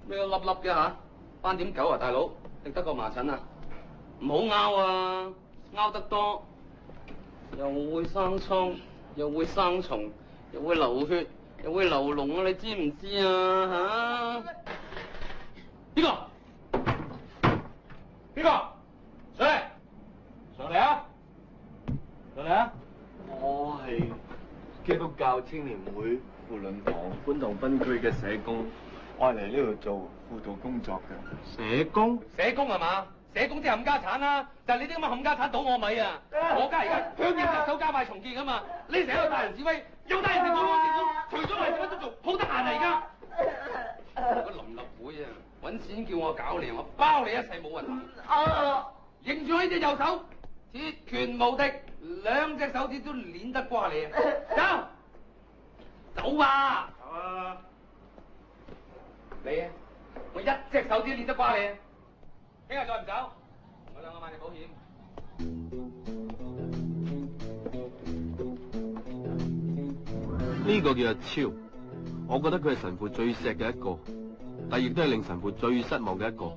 咩粒粒嘅嚇？斑點狗啊，大佬，食得個麻疹啊？唔好拗啊，拗得多又會生瘡，又會生蟲，又會流血，又會流膿啊！你知唔知啊？嚇？邊個？邊個？上嚟！上嚟啊！上嚟啊！我係基督教青年會扶輪堂觀塘分區嘅社工，我係嚟呢度做輔導工作嘅。社工？社工係嘛？社工即係冚家產啦，就係你啲咁嘅冚家產倒我米啊！我家而家香港特首加快重建啊嘛，你成日喺度大人指揮，又大人食我政府，除咗我哋乜都做，好得閒啊而家！個臨立會啊，揾錢叫我搞你，我包你一世冇運行。認住我呢隻右手，鐵拳無敵，2隻手指都攣得瓜你啊！走啊！走啊！你啊，我1隻手指攣得瓜你啊！聽日再唔走，我兩個買你保險。呢個叫阿超，我覺得佢係神父最錫嘅一個，但亦都係令神父最失望嘅一個。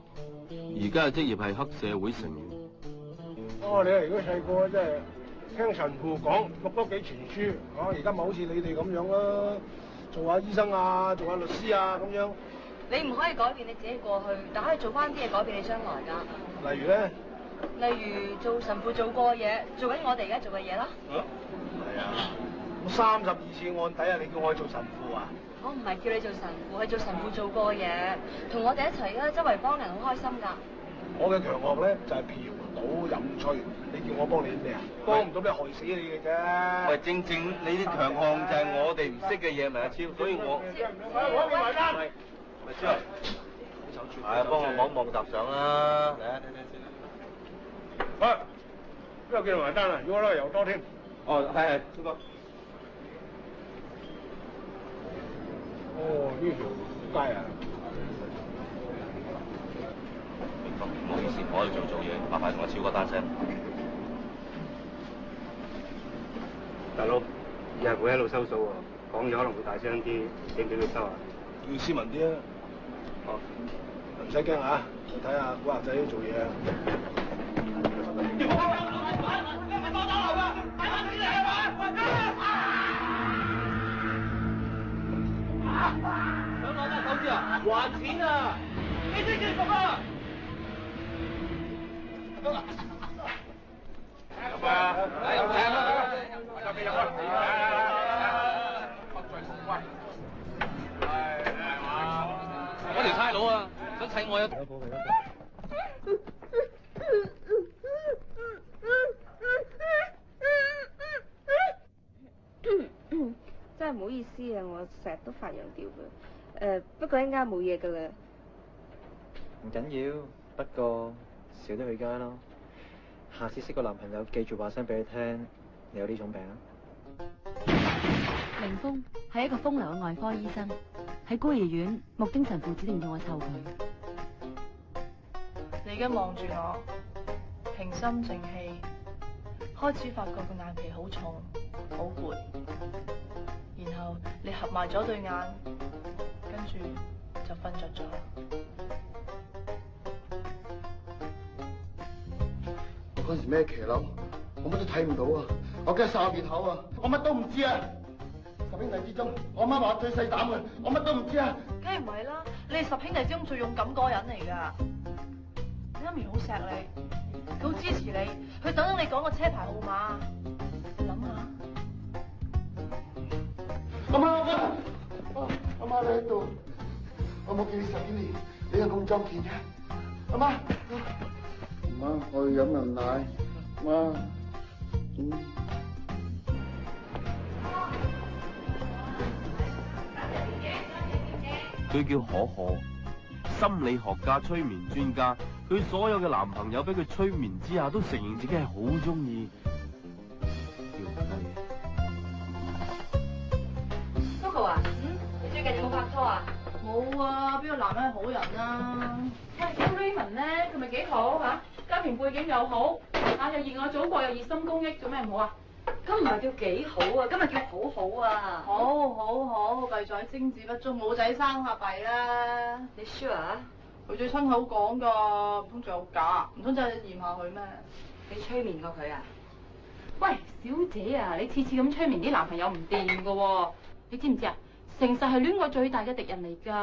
而家嘅職業係黑社會成員。哦，你如果細個真係聽神父講，讀多幾傳書，而家咪好似你哋咁樣啦，做下醫生啊，做下律師啊咁樣。你唔可以改變你自己過去，但可以做翻啲嘢改變你將來㗎。例如咧？例如做神父做過嘅嘢，做緊我哋而家做嘅嘢啦。係啊。咁32次案底啊，你叫我去做神父啊？我唔係叫你做神父，係做神父做過嘅嘢，同我哋一齊啦，周圍幫人好開心㗎。我嘅強項咧就係嫖賭飲吹，你叫我幫你啲咩啊？幫唔到咩，害死你嘅啫。喂，正你啲強項就係我哋唔識嘅嘢，咪阿超，所以我我俾埋單。咪超，係啊，幫我望搭相啦，嚟啊，睇先啦。喂，邊個叫埋單啊？如果咧又多添。哦，係，超哥。哦，呢條街啊！唔好意思，我喺度做嘢，麻煩同我超哥單聲。大佬，以後會一路收數喎，講嘢可能會大聲啲，俾唔俾佢收啊？要斯文啲啊！哦，唔使驚啊！你睇下古惑仔做嘢啊！想攞咩手指啊？還錢啊！你知幾熟啊？入啊！入嚟啊！大家俾入啊！不醉同歸。嗰條差佬啊，想砌我一個。真係唔好意思啊，我成日都發羊吊嘅。不過一陣間冇嘢噶啦。唔緊要，不過少啲去街咯。下次識個男朋友，記住話聲俾佢聽，你有呢種病啊。凌峰係一個風流嘅外科醫生，喺孤兒院，穆丁神父指定要我湊佢。你而家望住我，平心靜氣，開始發覺個眼皮好重，好攰，然後你合埋咗對眼，跟住就瞓着咗。我嗰時咩騎樓，我乜都睇唔到啊！我驚曬面口啊！我乜都唔知啊！十兄弟之中，我媽話最細膽嘅，我乜都唔知啊！梗係唔係啦，你係十兄弟之中最勇敢嗰個人嚟㗎。你媽咪好錫你，佢好支持你，佢等你講個車牌號碼。你諗下。阿媽，阿媽你喺度，我冇見你10幾年，你又咁壯健嘅。阿媽，我要飲人奶，媽。佢叫可可，心理學家、催眠專家。佢所有嘅男朋友俾佢催眠之下，都承認自己係好中意叫雞。Coco 啊，你最近有冇拍拖啊？冇啊，邊個男人係好人啊？喂，咁 Raymond 咧，佢咪幾好嚇？家庭背景又好，又熱愛祖國，又熱心公益，做咩唔好啊？咁唔係叫幾好啊，今日叫好好啊！好，弊在精子不足，冇仔生下弊啦。你 sure 啊？佢最親口講㗎，唔通仲有假？唔通真係驗下佢咩？你催眠過佢啊？喂，小姐啊，你次次咁催眠啲男朋友唔掂㗎喎，你知唔知啊？誠實係戀愛最大嘅敵人嚟㗎。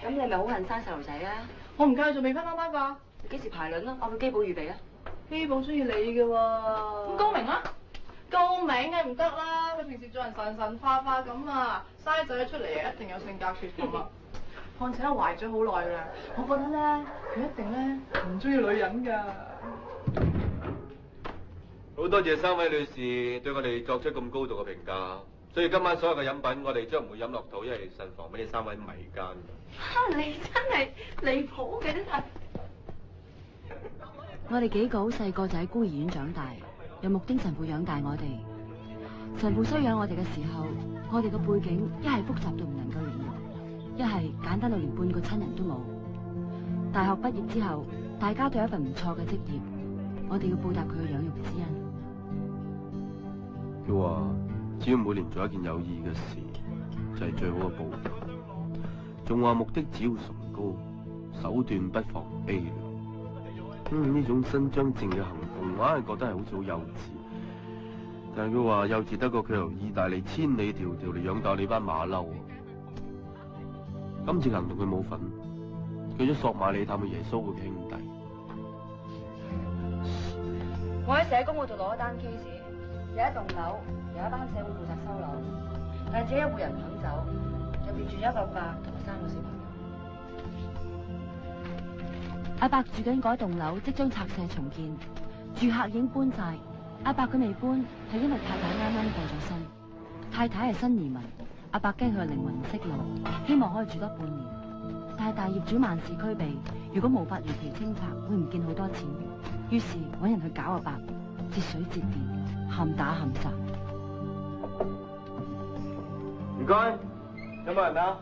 咁你咪好恨生細路仔啊？我唔介意做未婚媽媽㗎。你幾時排卵啊？我叫基寶預備啊。基寶中意你嘅喎。咁高明啊？高明梗唔得啦，佢平時做人神神化化咁啊，生仔出嚟一定有性格缺陷啊。況且我懷咗好耐啦，我覺得咧，佢一定咧唔中意女人㗎。好多謝3位女士對我哋作出咁高度嘅評價，所以今晚所有嘅飲品我哋將唔會飲落肚，因為慎防俾你3位迷奸。你真係離譜嘅真係。我哋幾個好細個就喺孤兒院長大，由穆丁神父養大我哋。神父收養我哋嘅時候，我哋嘅背景一係複雜到唔能夠形容，一係簡單到連半個親人都冇。大學畢業之後，大家都有一份唔錯嘅職業，我哋要報答佢嘅養育之恩。佢話只要每年做一件有意義嘅事，就係最好嘅報答。仲話目的只要崇高，手段不妨卑劣。呢種伸張正嘅行動，我硬係覺得係好似好幼稚。但係佢話幼稚得過佢由意大利千里迢迢嚟養大你班馬騮。今次行動佢冇份，去咗索馬里探佢耶穌嘅兄弟。我喺社工嗰度攞一單 case， 有一棟樓，有一班社會負責收樓，但係只有一戶人唔肯走，入邊住咗一個伯同埋3個小朋友。阿伯住緊嗰棟樓即將拆卸重建，住客已經搬晒。阿伯佢未搬係因為太太啱啱過咗身，太太係新移民，阿伯驚佢嘅靈魂唔識路，希望可以住多半年。但係大業主萬事俱備，如果無法如期清拆，會唔見好多錢。於是揾人去搞阿伯，節水節電，冚打冚殺。唔該，有冇人啊？